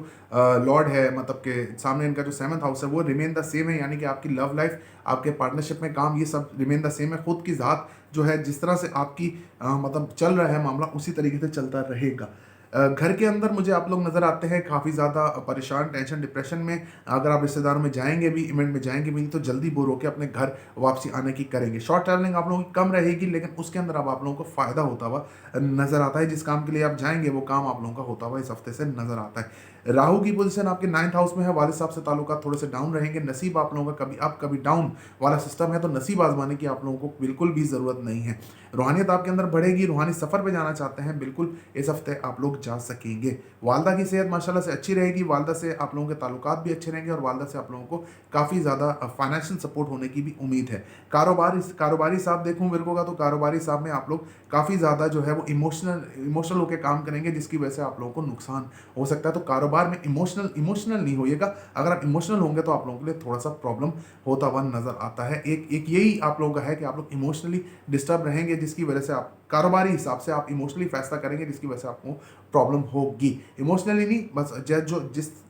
लॉर्ड है, मतलब कि सामने इनका जो 7th हाउस है वो रिमेन द सेम है, यानी कि आपकी लव लाइफ, आपके पार्टनरशिप में काम, ये सब रिमेन द सेम है। खुद की ज़ात जो है जिस तरह से आपकी मतलब चल रहा है मामला उसी तरीके से चलता रहेगा। घर के अंदर मुझे आप लोग नज़र आते हैं काफ़ी ज़्यादा परेशान, टेंशन, डिप्रेशन में। अगर आप रिश्तेदारों में जाएंगे भी, इवेंट में जाएंगे भी तो जल्दी बोर होकर अपने घर वापसी आने की करेंगे। शॉर्ट ट्रैवलिंग आप लोगों की कम रहेगी, लेकिन उसके अंदर अब आप लोगों को फ़ायदा होता हुआ नज़र आता है। जिस काम के लिए आप जाएंगे वो काम आप लोगों का होता हुआ इस हफ्ते से नज़र आता है। राहु की पोजीशन आपके 9th हाउस में है, वालिद साहब से ताल्लुकात थोड़े से डाउन रहेंगे। नसीब आप लोगों का कभी अप कभी डाउन वाला सिस्टम है, तो नसीब आजमाने की आप लोगों को बिल्कुल भी ज़रूरत नहीं है। रूहानियत आपके अंदर बढ़ेगी, रूहानी सफ़र पे जाना चाहते हैं बिल्कुल इस हफ्ते आप लोग जा सकेंगे। वालदा की सेहत माशाल्लाह से अच्छी रहेगी, वालदा से आप लोगों के ताल्लुकात भी अच्छे रहेंगे, और वालदा से आप लोगों को काफ़ी ज़्यादा फाइनेंशियल सपोर्ट होने की भी उम्मीद है। कारोबारी साहब देखूँ बिल्कुल का, तो कारोबारी साहब में आप लोग काफ़ी ज़्यादा जो है वो इमोशनल होकर काम करेंगे, जिसकी वजह से आप लोगों को नुकसान हो सकता है। तो कारोबार में इमोशनल नहीं होइएगा, अगर आप इमोशनल होंगे तो आप लोगों के लिए थोड़ा सा प्रॉब्लम होता हुआ नजर आता है। एक यही आप लोगों का है कि आप लोग इमोशनली डिस्टर्ब रहेंगे, जिसकी वजह से आप कारोबारी हिसाब से आप इमोशनली फैसला करेंगे, जिसकी वजह से आपको प्रॉब्लम होगी। इमोशनली नहीं, बस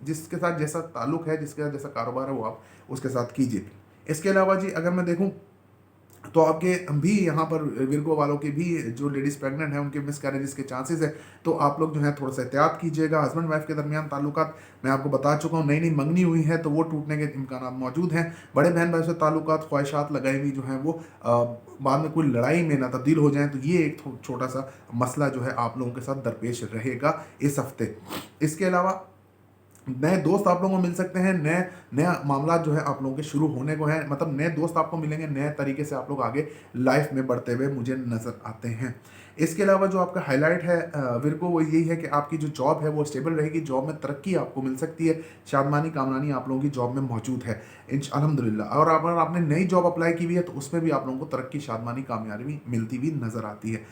जिसके साथ जैसा ताल्लुक है, जिसके साथ जैसा कारोबार है वो आप उसके साथ कीजिए। इसके अलावा जी अगर मैं देखूं तो आपके भी यहाँ पर विर्गो वालों के भी जो लेडीज़ प्रेग्नेंट हैं उनके मिस कैरेजेस के चांसेस है, तो आप लोग जो है थोड़ा सा एहतियात कीजिएगा। हस्बैंड वाइफ के दरमियान ताल्लुकात मैं आपको बता चुका हूँ, नई नई मंगनी हुई है तो वो टूटने के इम्कान मौजूद हैं। बड़े बहन भाई से ताल्लुकात ख्वाहिशात लगाई हुई जो हैं वो बाद में कोई लड़ाई में ना तब्दील हो जाएं, तो ये एक छोटा सा मसला जो है आप लोगों के साथ दरपेश रहेगा इस हफ्ते। इसके अलावा नए दोस्त आप लोगों को मिल सकते हैं, नया मामला जो है आप लोगों के शुरू होने को है, मतलब नए दोस्त आपको मिलेंगे, नए तरीके से आप लोग आगे लाइफ में बढ़ते हुए मुझे नज़र आते हैं। इसके अलावा जो आपका हाईलाइट है विर्गो, वो यही है कि आपकी जो जॉब है वो स्टेबल रहेगी, जॉब में तरक्की आपको मिल सकती है, शादमानी कामरानी आप लोगों की जॉब में मौजूद है अल्हम्दुलिल्लाह। और अगर आपने नई जॉब अप्लाई की हुई है तो उसमें भी आप लोगों को तरक्की, शादमानी, कामयाबी मिलती हुई नज़र आती है।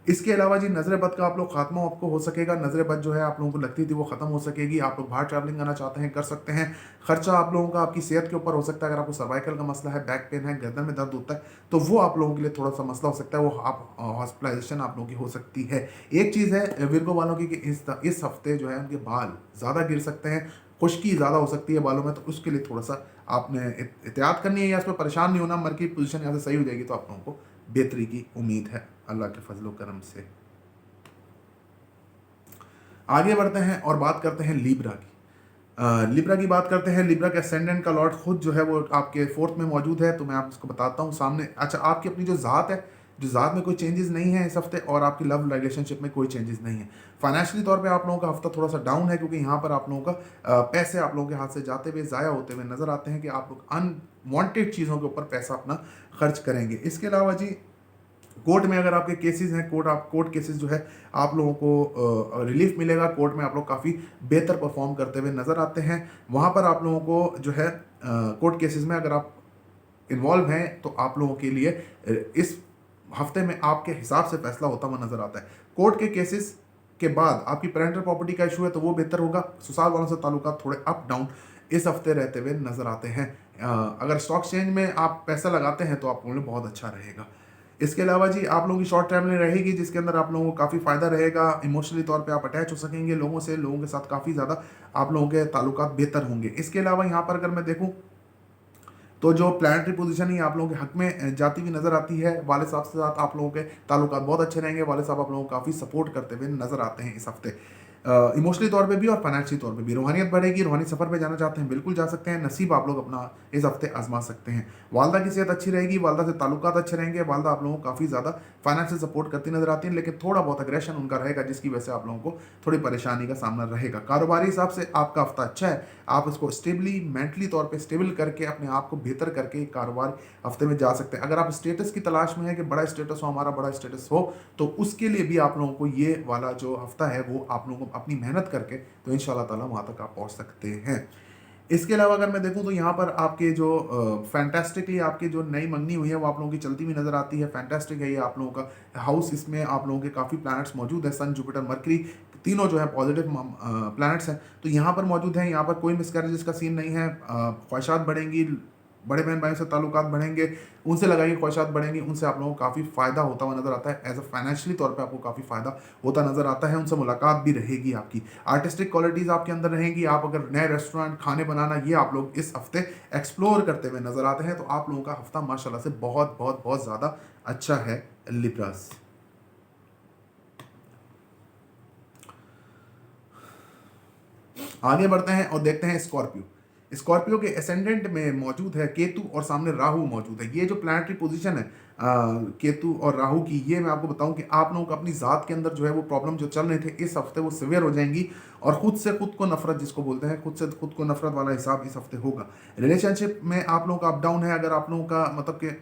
इसके अलावा जी नजर बद का आप लोग खात्मा आपको हो सकेगा, नजर बद जो है आप लोगों को लगती थी वो खत्म हो सकेगी। आप लोग बाहर ट्रैवलिंग करना चाहते हैं कर सकते हैं। खर्चा आप लोगों का आपकी सेहत के ऊपर हो सकता है, अगर आपको सर्वाइकल का मसला है, बैक पेन है, गर्दन में दर्द होता है तो वो आप लोगों के लिए थोड़ा सा मसला हो सकता है, वो आप हॉस्पिटलाइजेशन आप लोगों की हो सकती है। एक चीज़ है विर्गो वालों की कि इस हफ्ते जो है उनके बाल ज़्यादा गिर सकते हैं, खुश्की ज़्यादा हो सकती है बालों में, तो उसके लिए थोड़ा सा आपने एहतियात करनी है या इस पर परेशान नहीं होना। मार्केट पोजीशन यहाँ से सही हो जाएगी तो आप लोगों को बेहतरी की उम्मीद है अल्लाह के फजल करम से। आगे बढ़ते हैं और बात करते हैं लिब्रा की। लिब्रा की बात करते हैं। लिब्रा के असेंडेंट का लॉर्ड खुद जो है वो आपके फोर्थ में मौजूद है, तो मैं आपको बताता हूँ सामने। अच्छा, आपकी अपनी जो ज़ात है, जो ज़ात में कोई चेंजेस नहीं है इस हफ्ते, और आपकी लव रिलेशनशिप में कोई चेंजेस नहीं है। फाइनेंशियली तौर पे आप लोगों का हफ्ता थोड़ा सा डाउन है, क्योंकि यहाँ पर आप लोगों का पैसे आप लोगों के हाथ से जाते हुए, ज़ाया होते हुए नजर आते हैं कि आप लोग अनवांटेड चीज़ों के ऊपर पैसा अपना खर्च करेंगे। इसके अलावा जी, कोर्ट में अगर आपके केसेस हैं, कोर्ट केसेस जो है आप लोगों को रिलीफ मिलेगा। कोर्ट में आप लोग काफ़ी बेहतर परफॉर्म करते हुए नज़र आते हैं। वहाँ पर आप लोगों को जो है कोर्ट केसेस में अगर आप इन्वॉल्व हैं तो आप लोगों के लिए इस हफ्ते में आपके हिसाब से फैसला होता हुआ नजर आता है। कोर्ट के केसेस के बाद आपकी पेरेंटल प्रॉपर्टी का इशू है तो वो बेहतर होगा। ससुराल वालों से ताल्लुकात थोड़े अप डाउन इस हफ्ते रहते हुए नजर आते हैं। अगर स्टॉक एक्सचेंज में आप पैसा लगाते हैं तो आपको लिए बहुत अच्छा रहेगा। इसके अलावा जी, आप लोगों की शॉर्ट ट्रैवलिंग रहेगी जिसके अंदर आप लोगों को काफ़ी फ़ायदा रहेगा। इमोशनली तौर पे आप अटैच हो सकेंगे लोगों से, लोगों के साथ काफ़ी ज़्यादा आप लोगों के ताल्लुकात बेहतर होंगे। इसके अलावा यहाँ पर अगर मैं देखूँ तो जो प्लानिटरी पोजीशन ही आप लोगों के हक में जाती हुई नजर आती है। वाले साहब के साथ आप लोगों के ताल्लुकात बहुत अच्छे रहेंगे। वाले साहब आप लोगों को काफ़ी सपोर्ट करते हुए नजर आते हैं इस हफ्ते, इमोशनली तौर पे भी और फाइनेंशियली तौर पे भी। रूहानियत बढ़ेगी, रूहानी सफ़र पे जाना चाहते हैं बिल्कुल जा सकते हैं। नसीब आप लोग अपना इस हफ्ते आजमा सकते हैं। वालदा की सेहत अच्छी रहेगी, वालदा से ताल्लुकात अच्छे रहेंगे। वालदा आप लोगों को काफ़ी ज़्यादा फाइनेंशियल सपोर्ट करती नजर आती हैं, लेकिन थोड़ा बहुत अग्रेशन उनका रहेगा जिसकी वजह से आप लोगों को थोड़ी परेशानी का सामना रहेगा। कारोबारी हिसाब से आपका हफ्ता अच्छा है। आप इसको स्टेबली, मेंटली तौर पर स्टेबल करके अपने आप को बेहतर करके कारोबार हफ्ते में जा सकते हैं। अगर आप स्टेटस की तलाश में है कि बड़ा स्टेटस हो, हमारा बड़ा स्टेटस हो, तो उसके लिए भी आप लोगों को ये वाला जो हफ्ता है वो आप लोगों को अपनी मेहनत करके तो इंशाल्लाह ताला वहां तक आप पहुंच सकते हैं। इसके अलावा अगर मैं देखूं तो यहाँ पर आपके जो फैंटास्टिकली आपकी जो नई मंगनी हुई है वो आप लोगों की चलती हुई नजर आती है। फैंटास्टिक है ये आप लोगों का हाउस, इसमें आप लोगों के काफ़ी प्लैनेट्स मौजूद है। सन, जुपिटर, मरकरी तीनों जो है पॉजिटिव प्लैनेट्स हैं, तो यहाँ पर मौजूद हैं। यहाँ पर कोई मिसकैरेजेस का सीन नहीं है। ख्वाहिशात बढ़ेंगी, बड़े बहन भाइयों से ताल्लुकात बढ़ेंगे, उनसे लगाई ख्वाहिशात बढ़ेंगी, उनसे आप लोगों को काफ़ी फ़ायदा होता हुआ नजर आता है। एज अ फाइनेंशियली तौर पे आपको काफ़ी फ़ायदा होता नजर आता है। उनसे मुलाकात भी रहेगी आपकी। आर्टिस्टिक क्वालिटीज़ आपके अंदर रहेंगी। आप अगर नए रेस्टोरेंट, खाने बनाना, ये आप लोग इस हफ्ते एक्सप्लोर करते हुए नजर आते हैं, तो आप लोगों का हफ्ता माशाल्लाह से बहुत बहुत बहुत ज़्यादा अच्छा है। लिब्रास, आगे बढ़ते हैं और देखते हैं स्कॉर्पियो। स्कॉर्पियो के एसेंडेंट में मौजूद है केतु और सामने राहु मौजूद है। ये जो प्लानिटरी पोजीशन है केतु और राहु की, ये मैं आपको बताऊं कि आप लोगों को अपनी ज़ात के अंदर जो है वो प्रॉब्लम जो चल रहे थे इस हफ्ते वो सिवियर हो जाएंगी। और खुद से खुद को नफरत जिसको बोलते हैं, खुद से खुद को नफरत वाला हिसाब इस हफ्ते होगा। रिलेशनशिप में आप लोगों का अप डाउन है। अगर आप लोगों का मतलब कि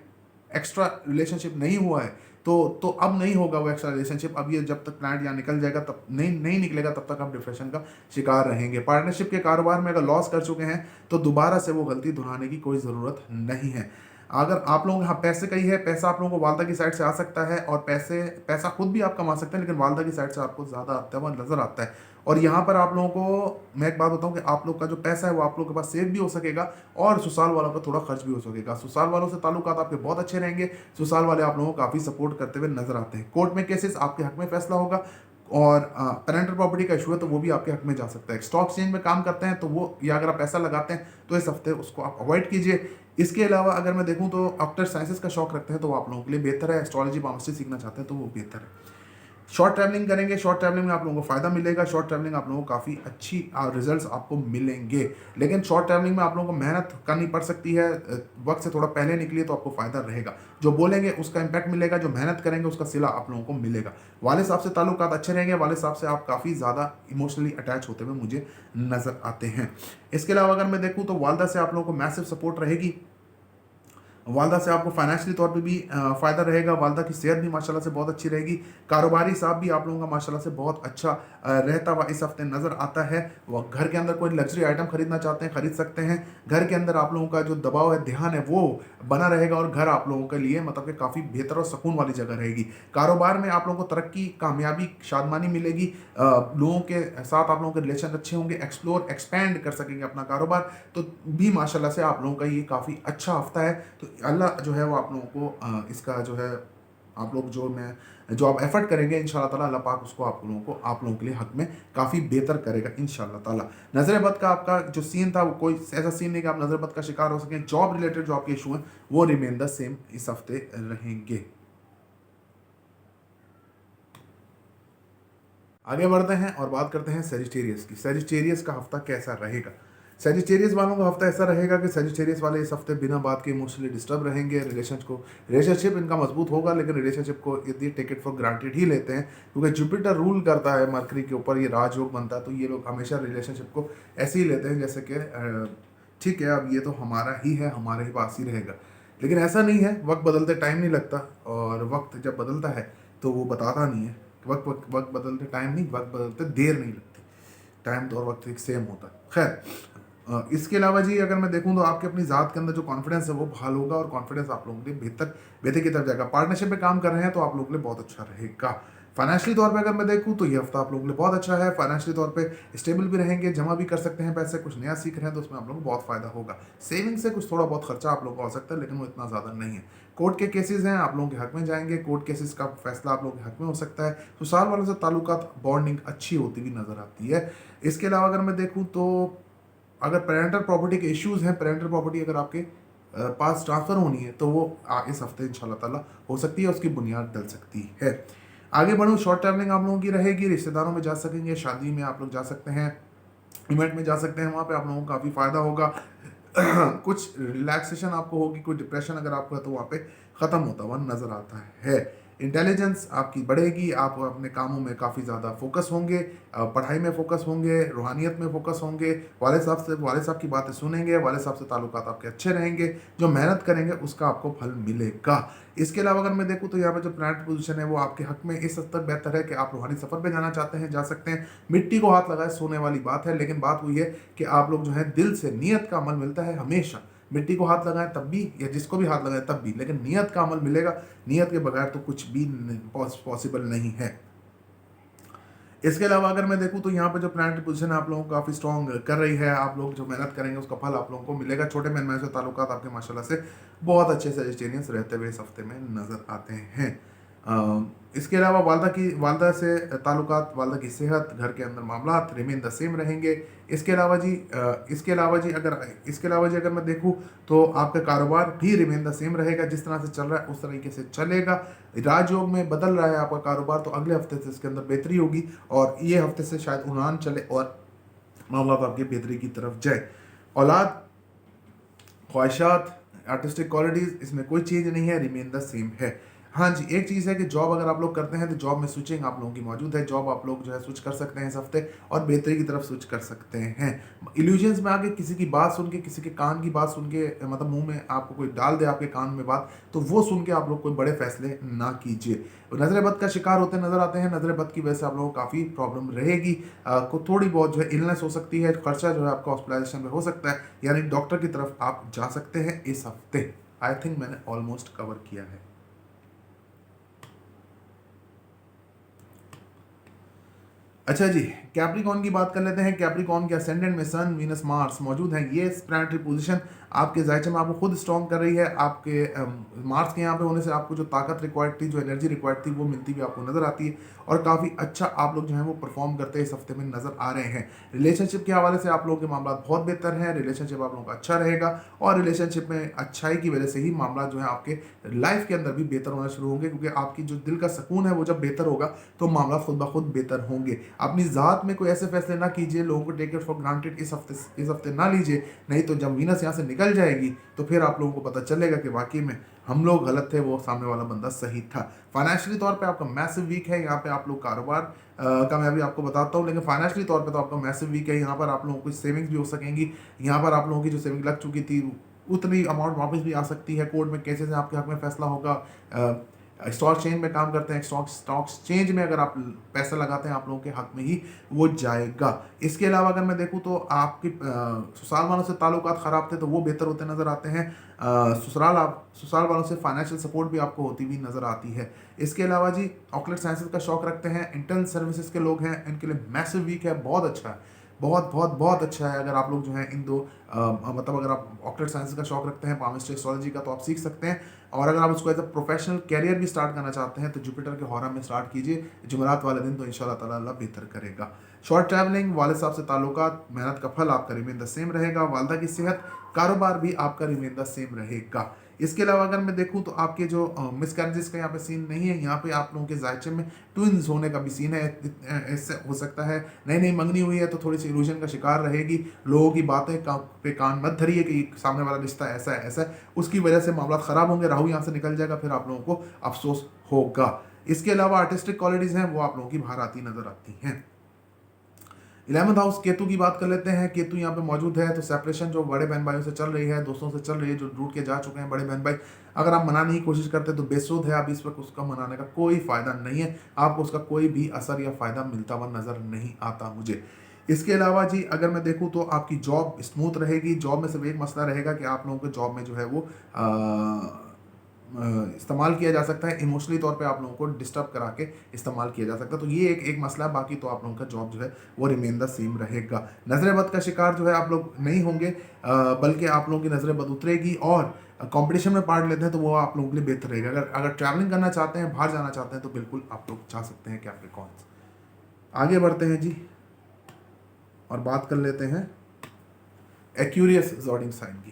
एक्स्ट्रा रिलेशनशिप नहीं हुआ है तो अब नहीं होगा वो एक्स्ट्रा रिलेशनशिप। अब ये जब तक प्लांट यहाँ निकल जाएगा, तब नहीं निकलेगा, तब तक आप डिप्रेशन का शिकार रहेंगे। पार्टनरशिप के कारोबार में अगर लॉस कर चुके हैं तो दोबारा से वो गलती दोहराने की कोई ज़रूरत नहीं है। अगर आप लोग, हाँ, पैसे का ही है, पैसा आप लोगों को वालदा की साइड से आ सकता है और पैसा खुद भी आप कमा सकते हैं, लेकिन वालदा की साइड से आपको ज़्यादा आता हुआ नजर आता है। और यहाँ पर आप लोगों को मैं एक बात बताऊँ कि आप लोग का जो पैसा है वो आप लोगों के पास सेव भी हो सकेगा और ससुराल वालों का थोड़ा खर्च भी हो सकेगा। ससुराल वालों से ताल्लुकात आपके बहुत अच्छे रहेंगे। ससुराल वाले आप लोगों को काफ़ी सपोर्ट करते हुए नजर आते हैं। कोर्ट में केसेस आपके हक में फैसला होगा और पेरेंटल प्रॉपर्टी का इशू है तो वो भी आपके हक में जा सकता है। स्टॉक एक्सचेंज में काम करते हैं तो वो, या अगर आप पैसा लगाते हैं तो इस हफ्ते उसको आप अवॉइड कीजिए। इसके अलावा अगर मैं देखूं तो आफ्टर साइंसेस का शौक रखते हैं तो वो आप लोगों के लिए बेहतर है। एस्ट्रोलॉजी, पामिस्ट्री सीखना चाहते हैं तो वो बेहतर है। शॉर्ट ट्रैवलिंग करेंगे, शॉर्ट ट्रैवलिंग में आप लोगों को फायदा मिलेगा। शॉर्ट ट्रैवलिंग आप लोगों को काफ़ी अच्छी रिजल्ट्स आपको मिलेंगे, लेकिन शॉर्ट ट्रैवलिंग में आप लोगों को मेहनत करनी पड़ सकती है। वक्त से थोड़ा पहले निकलिए तो आपको फायदा रहेगा। जो बोलेंगे उसका इम्पैक्ट मिलेगा, जो मेहनत करेंगे उसका सिला आप लोगों को मिलेगा। वाले साहब से ताल्लुकात अच्छे रहेंगे। वाले साहब से आप काफ़ी ज़्यादा इमोशनली अटैच होते हुए मुझे नजर आते हैं। इसके अलावा अगर मैं देखूँ तो वालदा से आप लोगों को मैसिव सपोर्ट रहेगी। वालदा से आपको फाइनेंशियली तौर पे भी फ़ायदा रहेगा। वालदा की सेहत भी माशाल्लाह से बहुत अच्छी रहेगी। कारोबारी हिसाब भी आप लोगों का माशाल्लाह से बहुत अच्छा रहता हुआ इस हफ्ते नज़र आता है। वो घर के अंदर कोई लग्जरी आइटम खरीदना चाहते हैं, खरीद सकते हैं। घर के अंदर आप लोगों का जो दबाव है, ध्यान है, वो बना रहेगा और घर आप लोगों के लिए मतलब कि काफ़ी बेहतर और सुकून वाली जगह रहेगी। कारोबार में आप लोगों को तरक्की, कामयाबी, शादमानी मिलेगी। लोगों के साथ आप लोगों के रिलेशन अच्छे होंगे। एक्सप्लोर, एक्सपैंड कर सकेंगे अपना कारोबार, तो भी माशाल्लाह से आप लोगों का ये काफ़ी अच्छा हफ्ता है। तो अल्लाह जो है वो आप लोगों को इसका जो है आप लोग जो आप एफर्ट करेंगे इंशाल्लाह ताला अल्लाह पाक उसको आप लोगों के लिए हक में काफ़ी बेहतर करेगा इंशाल्लाह ताला। नज़र बद का आपका जो सीन था वो कोई ऐसा सीन नहीं कि आप नज़र बद का शिकार हो सकें। जॉब रिलेटेड जो आपके इशू हैं वो रिमेन द सेम इस हफ्ते रहेंगे। आगे बढ़ते हैं और बात करते हैं सेजिटेरियस की। सेजिटेरियस का हफ्ता कैसा रहेगा? सेजिटेरियस वालों का हफ्ता ऐसा रहेगा कि सेजिटेरियस वाले इस हफ्ते बिना बात के इमोशनली डिस्टर्ब रहेंगे। रिलेशनशिप इनका मजबूत होगा, लेकिन रिलेशनशिप को यदि टेक इट फॉर ग्रांटेड ही लेते हैं, क्योंकि जुपिटर रूल करता है मरकरी के ऊपर, ये राजयोग बनता है, तो ये लोग हमेशा रिलेशनशिप को ऐसे ही लेते हैं जैसे कि ठीक है अब ये तो हमारा ही है, हमारे ही पास ही रहेगा। लेकिन ऐसा नहीं है, वक्त बदलते टाइम नहीं लगता, और वक्त जब बदलता है तो वो बताता नहीं है। वक्त बदलते टाइम नहीं, वक्त बदलते देर नहीं लगती। टाइम तो और वक्त एक सेम होता है। खैर, इसके अलावा जी अगर मैं देखूं तो आपके अपनी ज़ात के अंदर जो कॉन्फिडेंस है वो बहाल होगा, और कॉन्फिडेंस आप लोगों के लिए बेहतर की तरफ जाएगा। पार्टनरशिप में काम कर रहे हैं तो आप लोगों के लिए बहुत अच्छा रहेगा। फाइनेंशियली तौर पे अगर मैं देखूं तो ये हफ्ता आप लोगों के लिए बहुत अच्छा है। फाइनेंशियली तौर पे स्टेबल भी रहेंगे, जमा भी कर सकते हैं पैसे, कुछ नया सीख रहे हैं तो उसमें आप लोगों को बहुत फायदा होगा। सेविंग से कुछ थोड़ा बहुत खर्चा आप लोगों का हो सकता है, लेकिन वो इतना ज़्यादा नहीं है। कोर्ट के केसेस हैं, आप लोगों के हक में जाएंगे। कोर्ट केसेस का फैसला आप लोगों के हक में हो सकता है। ससुराल वालों से ताल्लुकात बॉन्डिंग अच्छी होती हुई नजर आती है। इसके अलावा अगर मैं देखूं तो अगर पेरेंटल प्रॉपर्टी के इश्यूज हैं, पेरेंटल प्रॉपर्टी अगर आपके पास ट्रांसफर होनी है तो वो इस हफ्ते इंशाल्लाह ताला हो सकती है, उसकी बुनियाद डल सकती है। आगे बढ़ूँ, शॉर्ट ट्रैवलिंग आप लोगों की रहेगी। रिश्तेदारों में जा सकेंगे, शादी में आप लोग जा सकते हैं, इवेंट में जा सकते हैं, वहाँ पे आप लोगों को काफ़ी फ़ायदा होगा। कुछ रिलैक्सेशन आपको होगी, कोई डिप्रेशन अगर आपको है तो वहाँ पे ख़त्म होता हुआ नज़र आता है। इंटेलिजेंस आपकी बढ़ेगी, आप अपने कामों में काफ़ी ज़्यादा फोकस होंगे, पढ़ाई में फोकस होंगे, रूहानियत में फोकस होंगे, वाले साहब की बातें सुनेंगे, वाले साहब से ताल्लुकात आपके अच्छे रहेंगे, जो मेहनत करेंगे उसका आपको फल मिलेगा। इसके अलावा अगर मैं देखूँ तो यहाँ पे जो प्लैनेट पोजीशन है वो आपके हक में इस हद तक बेहतर है कि आप रूहानी सफ़र पे जाना चाहते हैं, जा सकते हैं। मिट्टी को हाथ लगाए सोने वाली बात है, लेकिन बात हुई है कि आप लोग जो है दिल से, नीयत का अमल मिलता है हमेशा। मिट्टी को हाथ लगाएं तब भी, या जिसको भी हाथ लगाएं तब भी, लेकिन नीयत का अमल मिलेगा। नीयत के बगैर तो कुछ भी पॉसिबल नहीं है। इसके अलावा अगर मैं देखूं तो यहाँ पे जो प्लैनेटरी पोजीशन है आप लोगों को काफ़ी स्ट्रॉन्ग कर रही है। आप लोग जो मेहनत करेंगे उसका फल आप लोगों को मिलेगा। छोटे मेहमान से ताल्लुकात आपके माशाल्लाह से बहुत अच्छे सजेस्टेरियंस रहते हुए इस हफ्ते में नज़र आते हैं। इसके अलावा वालदा से ताल्लुकात, वालदा की सेहत, घर के अंदर मामलात रिमेन द सेम रहेंगे। इसके अलावा जी अगर मैं देखूं तो आपका कारोबार भी रिमेन द सेम रहेगा। जिस तरह से चल रहा है उस तरीके से चलेगा। राजयोग में बदल रहा है आपका कारोबार, तो अगले हफ्ते से इसके अंदर बेहतरी होगी, और ये हफ्ते से शायद उड़ान चले और मामला आपकी बेहतरी की तरफ जाए। औलाद, ख्वाहिशात, आर्टिस्टिक क्वालिटीज़, इसमें कोई चीज़ नहीं है, रिमेन द सेम है। हाँ जी, एक चीज़ है कि जॉब अगर आप लोग करते हैं तो जॉब में स्विचिंग आप लोगों की मौजूद है। जॉब आप लोग जो है स्विच कर सकते हैं इस हफ्ते, और बेहतरी की तरफ स्विच कर सकते हैं। इल्यूजन्स में आके किसी की बात सुन के, किसी के कान की बात सुन के, मतलब मुंह में आपको कोई डाल दे आपके कान में बात, तो वो सुन के आप लोग कोई बड़े फैसले ना कीजिए। नज़र बद का शिकार होते नजर आते हैं। नज़र बद की वजह से आप लोगों को काफ़ी प्रॉब्लम रहेगी। को थोड़ी बहुत जो है इलनेस हो सकती है, खर्चा जो है आपका हॉस्पिटलाइजेशन में हो सकता है, यानी डॉक्टर की तरफ आप जा सकते हैं इस हफ्ते। आई थिंक मैंने ऑलमोस्ट कवर किया है। अच्छा जी, कैप्रिकॉन की बात कर लेते हैं। कैप्रिकॉन के असेंडेंट में सन, वीनस, मार्स मौजूद हैं। ये प्लैनेटरी पोजीशन आपके जायचे में आपको खुद स्ट्रॉन्ग कर रही है। आपके मार्स के यहाँ पे होने से आपको जो ताकत रिक्वायर्ड थी, जो एनर्जी रिक्वायर्ड थी, वो मिलती हुई आपको नजर आती है, और काफ़ी अच्छा आप लोग जो है वो परफॉर्म करते इस हफ्ते में नजर आ रहे हैं। रिलेशनशिप के हवाले से आप लोगों के मामला बहुत बेहतर हैं। रिलेशनशिप आप लोगों का अच्छा रहेगा, और रिलेशनशिप में अच्छाई की वजह से ही मामला जो है आपके लाइफ के अंदर भी बेहतर होना शुरू होंगे, क्योंकि आपकी जो दिल का सुकून है वो जब बेहतर होगा तो मामला खुद ब खुद बेहतर होंगे। अपनी ज़ात में कोई ऐसे फैसले ना कीजिए, लोगों को टेक इट फॉर ग्रांटेड इस हफ्ते ना लीजिए, नहीं तो जब वीनस यहाँ से निकल जाएगी तो फिर आप लोगों को पता चलेगा कि वाकई में हम लोग गलत थे, वो सामने वाला बंदा सही था। फाइनेंशियली तौर पे आपका मैसिव वीक है। यहाँ पे आप लोग कारोबार का मैं अभी आपको बताता हूँ, लेकिन फाइनेंशियली तौर पे तो आपका मैसिव वीक है। यहाँ पर आप लोगों को सेविंग्स भी हो सकेंगी। यहाँ पर आप लोगों की जो सेविंग लग चुकी थी उतनी अमाउंट वापस भी आ सकती है। कोर्ट में केसेस है, आपके हक में फैसला होगा। स्टॉक चेंज में काम करते हैं, स्टॉक चेंज में अगर आप पैसा लगाते हैं आप लोगों के हक में ही वो जाएगा। इसके अलावा अगर मैं देखूं तो आपकी ससुराल वालों से ताल्लुकात ख़राब थे तो वो बेहतर होते नज़र आते हैं। ससुराल वालों से फाइनेंशियल सपोर्ट भी आपको होती हुई नज़र आती है। इसके अलावा जी ऑकलेट साइंसेज का शौक रखते हैं, इंटरनल सर्विसेज के लोग हैं, इनके लिए मैसिव वीक है, बहुत अच्छा है, बहुत बहुत बहुत अच्छा है। अगर आप लोग जो है इन दो मतलब अगर आप ऑक्टेट साइंस का शौक रखते हैं, पामिस्ट्री एस्ट्रोलॉजी का, तो आप सीख सकते हैं। और अगर आप उसको एज अ प्रोफेशनल कैरियर भी स्टार्ट करना चाहते हैं तो जुपिटर के हौरा में स्टार्ट कीजिए जुमेरात वाले दिन, तो इंशाल्लाह ताला अल्लाह बेहतर करेगा। शॉर्ट ट्रैवलिंग, वालिद साहब से ताल्लुकात, मेहनत का फल आपका रिमेन द सेम रहेगा। वालदा की सेहत, कारोबार भी आपका रिमेन द सेम रहेगा। इसके अलावा अगर मैं देखूं तो आपके जो मिसकैरेजेस का यहाँ पे सीन नहीं है। यहाँ पे आप लोगों के जायचे में ट्विंस होने का भी सीन है। इससे हो सकता है नई नई मंगनी हुई है तो थोड़ी सी इल्यूजन का शिकार रहेगी। लोगों की बातें पे कान मत धरिए कि सामने वाला रिश्ता ऐसा है ऐसा है, उसकी वजह से मामला खराब होंगे, राहु यहाँ से निकल जाएगा, फिर आप लोगों को अफसोस होगा। इसके अलावा आर्टिस्टिक क्वालिटीज हैं वो आप लोगों की बाहर आती नजर आती हैं। 11th हाउस केतु की बात कर लेते हैं। केतु यहाँ पे मौजूद है तो सेपरेशन जो बड़े बहन भाइयों से चल रही है, दोस्तों से चल रही है, जो रूट के जा चुके हैं बड़े बहन भाई, अगर आप मनाने की कोशिश करते हैं तो बेसुध है। आप इस वक्त उसका मनाने का कोई फायदा नहीं है, आपको उसका कोई भी असर या फायदा मिलता हुआ नजर नहीं आता मुझे। इसके अलावा जी अगर मैं देखूं तो आपकी जॉब स्मूथ रहेगी। जॉब में सिर्फ एक मसला रहेगा कि आप लोगों को जॉब में जो है वो इस्तेमाल किया जा सकता है, इमोशनली तौर पे आप लोगों को डिस्टर्ब करा के इस्तेमाल किया जा सकता है, तो ये एक मसला है। बाकी तो आप लोगों का जॉब जो है वो रिमेन द सेम रहेगा। नजर बद का शिकार जो है आप लोग नहीं होंगे, बल्कि आप लोगों की नजर बद उतरेगी। और कंपटीशन में पार्ट लेते हैं तो वो आप लोगों के लिए बेहतर रहेगा। अगर ट्रैवलिंग करना चाहते हैं, बाहर जाना चाहते हैं, तो बिल्कुल आप लोग जा सकते हैं कैप्रिकॉर्न्स। आगे बढ़ते हैं जी और बात कर लेते हैं एक्यूरियस ज़ोडिएक साइन की।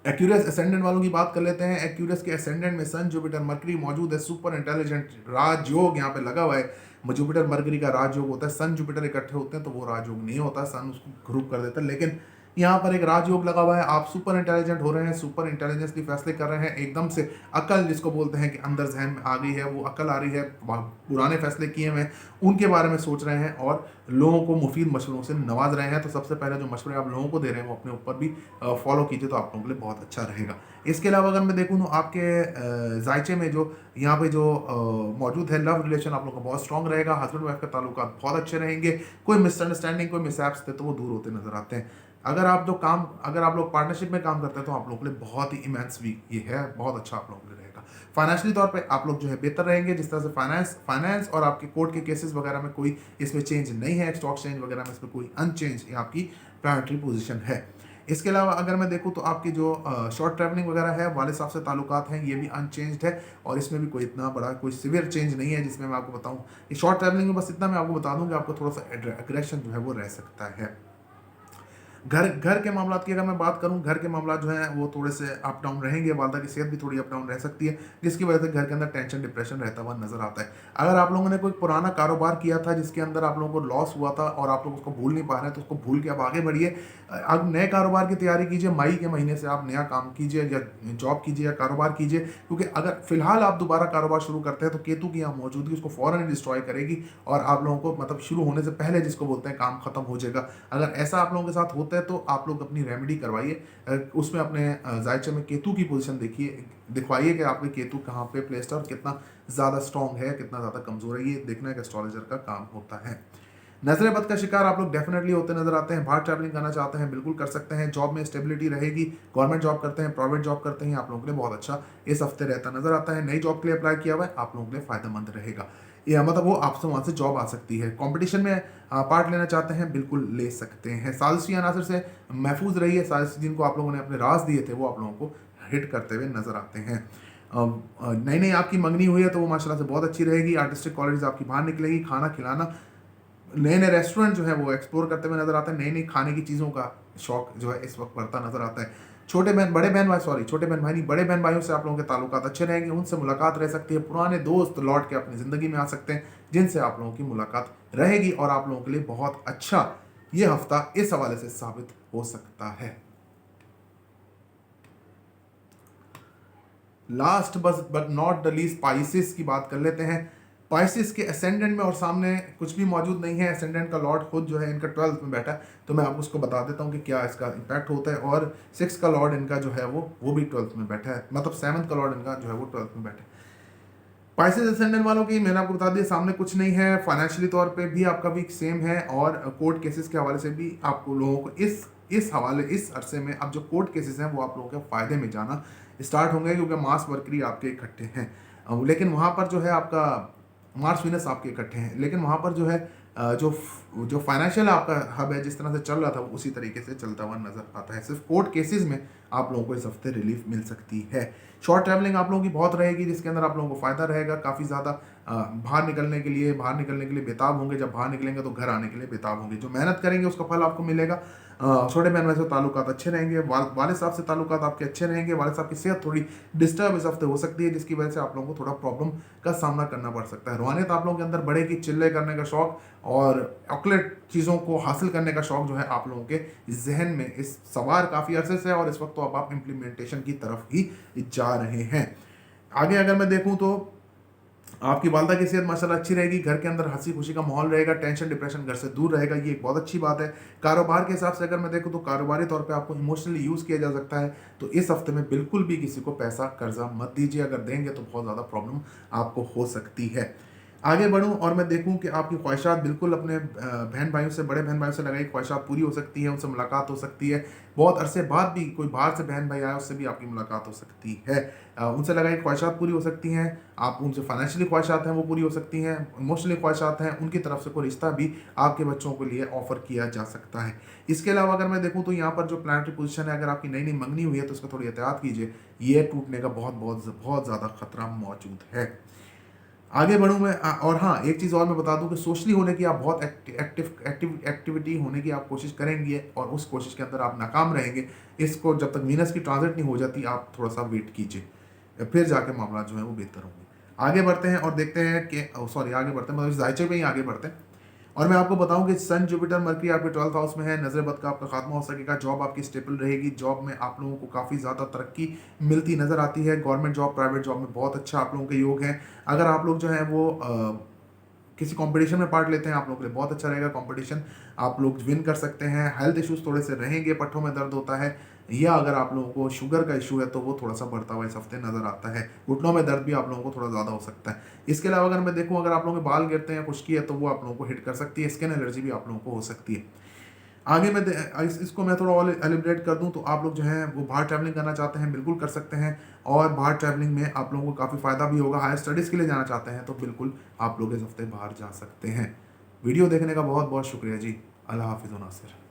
एक्यूरियस एसेंडेंट वालों की बात कर लेते हैं। एक्यूरियस के एसेंडेंट में सन, जुपिटर, मरकरी मौजूद है। सुपर इंटेलिजेंट राजयोग यहाँ पे लगा हुआ है। जुपिटर मरकरी का राजयोग होता है। सन जुपिटर इकट्ठे होते हैं तो वो राजयोग नहीं होता, सन उसको ग्रुप कर देता है। लेकिन यहाँ पर एक राजयोग लगा हुआ है। आप सुपर इंटेलिजेंट हो रहे हैं, सुपर इंटेलिजेंसली फैसले कर रहे हैं, एकदम से अकल जिसको बोलते हैं कि अंदर जहन में आ गई है, वो अकल आ रही है। पुराने फैसले किए हुए उनके बारे में सोच रहे हैं और लोगों को मुफीद मशवरों से नवाज रहे हैं। तो सबसे पहले जो मशवरे आप लोगों को दे रहे हैं वो अपने ऊपर भी फॉलो कीजिए, तो आप लोगों के लिए बहुत अच्छा रहेगा। इसके अलावा अगर मैं देखूँ तो आपके जायचे में जो यहाँ पे जो मौजूद है, लव रिलेशन आप लोगों का बहुत स्ट्रॉन्ग रहेगा। हस्बैंड वाइफ का ताल्लुकात बहुत अच्छे रहेंगे। कोई मिसअंडरस्टैंडिंग, कोई मिसहैप्स थे तो वो दूर होते नजर आते हैं। अगर आप लोग पार्टनरशिप में काम करते हैं तो आप लोगों के लिए बहुत ही इमेंस वीक ये है, बहुत अच्छा आप लोगों के लिए रहेगा। फाइनेंशियली तौर पे आप लोग जो है बेहतर रहेंगे। जिस तरह से फाइनेंस और आपके कोर्ट के केसेस वगैरह में कोई इसमें चेंज नहीं है, स्टॉक चेंज वगैरह में इसमें कोई अनचेंज आपकी प्लानिटरी पोजीशन है। इसके अलावा अगर मैं देखूं तो आपकी जो शॉर्ट ट्रैवलिंग वगैरह है, वाले साहब से ताल्लुकात हैं, ये भी अनचेंज्ड है। और इसमें भी कोई इतना बड़ा कोई सिवियर चेंज नहीं है जिसमें मैं आपको बताऊं। ये शॉर्ट ट्रैवलिंग में बस इतना मैं आपको बता दूं कि आपको थोड़ा सा एग्रेशन जो है वो रह सकता है। घर के मामला की अगर मैं बात करूं, घर के मामला जो है वो थोड़े से अप डाउन रहेंगे। वालदा की सेहत भी थोड़ी अप डाउन रह सकती है, जिसकी वजह से घर के अंदर टेंशन डिप्रेशन रहता हुआ नजर आता है। अगर आप लोगों ने कोई पुराना कारोबार किया था जिसके अंदर आप लोगों को लॉस हुआ था और आप लोग उसको भूल नहीं पा रहे हैं, तो उसको भूल के आप आगे बढ़िए। अब नए कारोबार की तैयारी कीजिए। मई के महीने से आप नया काम कीजिए या जॉब कीजिए या कारोबार कीजिए, क्योंकि अगर फिलहाल आप दोबारा कारोबार शुरू करते हैं तो केतु की यहाँ मौजूदगी उसको फौरन डिस्ट्रॉय करेगी और आप लोगों को मतलब शुरू होने से पहले जिसको बोलते हैं काम खत्म हो जाएगा। अगर ऐसा आप लोगों के साथ होता है तो आप लोग अपनी रेमेडी करवाइए। उसमें अपने जायचे में केतु की पोजीशन देखिए, दिखवाइए कि आपके केतु कहाँ पे प्लेस्ड है और कितना ज़्यादा स्ट्रॉन्ग है, कितना ज़्यादा कमज़ोर है। ये देखना एक एस्ट्रोलॉजर का काम होता है। नजर बद का शिकार आप लोग डेफिनेटली होते नजर आते हैं। बाहर ट्रैवलिंग करना चाहते हैं, बिल्कुल कर सकते हैं। जॉब में स्टेबिलिटी रहेगी। गवर्नमेंट जॉब करते हैं, प्राइवेट जॉब करते हैं, आप लोगों के लिए बहुत अच्छा इस हफ्ते रहता नजर आता है। नई जॉब के लिए अप्लाई किया हुआ है, आप लोगों के लिए फायदेमंद रहेगा। ये मतलब वो आपसे वहाँ से जॉब आ सकती है। कंपटीशन में पार्ट लेना चाहते हैं, बिल्कुल ले सकते हैं। साजिशी अनासर से महफूज रहिए। साजिश जिनको आप लोगों ने अपने राज दिए थे वो आप लोगों को हिट करते हुए नजर आते हैं। नई नई आपकी मंगनी हुई है तो वो माशाल्लाह से बहुत अच्छी रहेगी। आर्टिस्टिक क्वालिटीज आपकी बाहर निकलेगी। खाना खिलाना, नए नए रेस्टोरेंट जो है वो एक्सप्लोर करते हुए नजर आते हैं। नई नई खाने की चीज़ों का शौक जो है इस वक्त बढ़ता नजर आता है। छोटे बहन भाई नहीं, बड़े बहन भाइयों से आप लोगों के ताल्लुकात अच्छे रहेंगे, उनसे मुलाकात रह सकती है। पुराने दोस्त लौट के अपनी ज़िंदगी में आ सकते हैं जिनसे आप लोगों की मुलाकात रहेगी और आप लोगों के लिए बहुत अच्छा ये हफ्ता इस हवाले से साबित हो सकता है। Last but not the least spices की बात कर लेते हैं। स्पाइसिस के असेंडेंट में और सामने कुछ भी मौजूद नहीं है। असेंडेंट का लॉर्ड खुद जो है इनका 12th में बैठा है, तो मैं आपको उसको बता देता हूँ कि क्या इसका इम्पैक्ट होता है। और 6 का लॉर्ड इनका जो है वो भी 12th में बैठा है, मतलब 7th का लॉर्ड इनका जो है वो 12th में बैठा है। स्पाइसिस असेंडेंट वालों की मैंने आपको बता दिया, सामने कुछ नहीं है। फाइनेंशियली तौर पर भी आपका वीक सेम है और कोर्ट केसेस के हवाले से भी आपको लोगों को इस अरसे में अब जो कोर्ट केसेस हैं वो आप लोगों के फायदे में जाना स्टार्ट होंगे, क्योंकि मास वर्करी आपके इकट्ठे हैं। लेकिन वहाँ पर जो है आपका मार्स वीनस आपके इकट्ठे हैं, लेकिन वहाँ पर जो है जो फाइनेंशियल आपका हब है जिस तरह से चल रहा था वो उसी तरीके से चलता हुआ नजर आता है। सिर्फ कोर्ट केसेस में आप लोगों को इस हफ्ते रिलीफ मिल सकती है। शॉर्ट ट्रैवलिंग आप लोगों की बहुत रहेगी, जिसके अंदर आप लोगों को फायदा रहेगा। काफ़ी ज़्यादा बाहर निकलने के लिए बेताब होंगे। जब बाहर निकलेंगे तो घर आने के लिए बेताब होंगे। जो मेहनत करेंगे उसका फल आपको मिलेगा। छोटे बहन भाई से ताल्लुकात अच्छे रहेंगे। वालिद साहब से ताल्लुकात आपके अच्छे रहेंगे। वालिद साहब की सेहत थोड़ी डिस्टर्ब इस हफ्ते हो सकती है, जिसकी वजह से आप लोगों को थोड़ा प्रॉब्लम का सामना करना पड़ सकता है। रूहानियत आप लोगों के अंदर बढ़ेगी। चिल्ले करने का शौक और ऑकलेट चीज़ों को हासिल करने का शौक जो है आप लोगों के जहन में इस सवार काफ़ी अरसे से है, और इस वक्त तो अब आप इम्प्लीमेंटेशन की तरफ ही जा रहे हैं। आगे अगर मैं देखूं तो आपकी वालदा की सेहत माशाल्लाह अच्छी रहेगी। घर के अंदर हंसी खुशी का माहौल रहेगा। टेंशन डिप्रेशन घर से दूर रहेगा, ये एक बहुत अच्छी बात है। कारोबार के हिसाब से अगर मैं देखूं तो कारोबारी तौर पे आपको इमोशनली यूज़ किया जा सकता है। तो इस हफ्ते में बिल्कुल भी किसी को पैसा कर्जा मत दीजिए। अगर देंगे तो बहुत ज़्यादा प्रॉब्लम आपको हो सकती है। आगे बढ़ूं और मैं देखूं कि आपकी ख्वाहिशात बिल्कुल अपने बहन भाइयों से, बड़े बहन भाइयों से लगाई ख्वाहिशात पूरी हो सकती है। उनसे मुलाकात हो सकती है। बहुत अरसे बाद भी कोई बाहर से बहन भाई आया उससे भी आपकी मुलाकात हो सकती है। उनसे लगाई ख्वाहिशात पूरी हो सकती हैं। आप उनसे फाइनेंशियली ख्वाहिशात हैं वो पूरी हो सकती हैं। इमोशनली ख्वाहिशात हैं, उनकी तरफ से कोई रिश्ता भी आपके बच्चों के लिए ऑफर किया जा सकता है। इसके अलावा अगर मैं देखूं तो यहाँ पर जो प्लानिटरी पोजीशन है, अगर आपकी नई नई मंगनी हुई है तो उसका थोड़ी एहतियात कीजिए। ये टूटने का बहुत बहुत बहुत ज़्यादा खतरा मौजूद है। आगे बढ़ूँ मैं और हाँ, एक चीज़ और मैं बता दूं कि सोशली होने की आप बहुत एक्टिविटी होने की आप कोशिश करेंगे, और उस कोशिश के अंदर आप नाकाम रहेंगे। इसको जब तक वीनस की ट्रांजिट नहीं हो जाती आप थोड़ा सा वेट कीजिए, फिर जाके मामला जो है वो बेहतर होंगे। आगे बढ़ते हैं और देखते हैं कि आगे बढ़ते हैं, मतलब जायचे में ही आगे बढ़ते हैं। और मैं आपको बताऊं कि सन जुपिटर मरकरी आपके 12th हाउस में है। नजर बद का आपका खात्मा हो सकेगा। जॉब आपकी स्टेबल रहेगी। जॉब में आप लोगों को काफ़ी ज़्यादा तरक्की मिलती नज़र आती है। गवर्नमेंट जॉब, प्राइवेट जॉब में बहुत अच्छा आप लोगों के योग हैं। अगर आप लोग जो है वो किसी कंपटीशन में पार्ट लेते हैं, आप लोगों के लिए बहुत अच्छा रहेगा। कंपटीशन आप लोग विन कर सकते हैं। हेल्थ इश्यूज थोड़े से रहेंगे, पट्टों में दर्द होता है, या अगर आप लोगों को शुगर का इशू है तो वो थोड़ा सा बढ़ता हुआ इस हफ्ते नजर आता है। घुटनों में दर्द भी आप लोगों को थोड़ा ज़्यादा हो सकता है। इसके अलावा अगर मैं देखूं, अगर आप लोगों के बाल गिरते हैं, खुश्की है, तो वो आप लोगों को हिट कर सकती है। स्किन एलर्जी भी आप लोगों को हो सकती है। आगे मैं इसको मैं थोड़ा और एलिब्रेट कर दूं तो आप लोग जो हैं वो बाहर ट्रैवलिंग करना चाहते हैं, बिल्कुल कर सकते हैं। और बाहर ट्रैवलिंग में आप लोगों को काफ़ी फ़ायदा भी होगा। हायर स्टडीज़ के लिए जाना चाहते हैं तो बिल्कुल आप लोग इस हफ्ते बाहर जा सकते हैं। वीडियो देखने का बहुत बहुत शुक्रिया जी। अल्लाह हाफिज़ नासिर।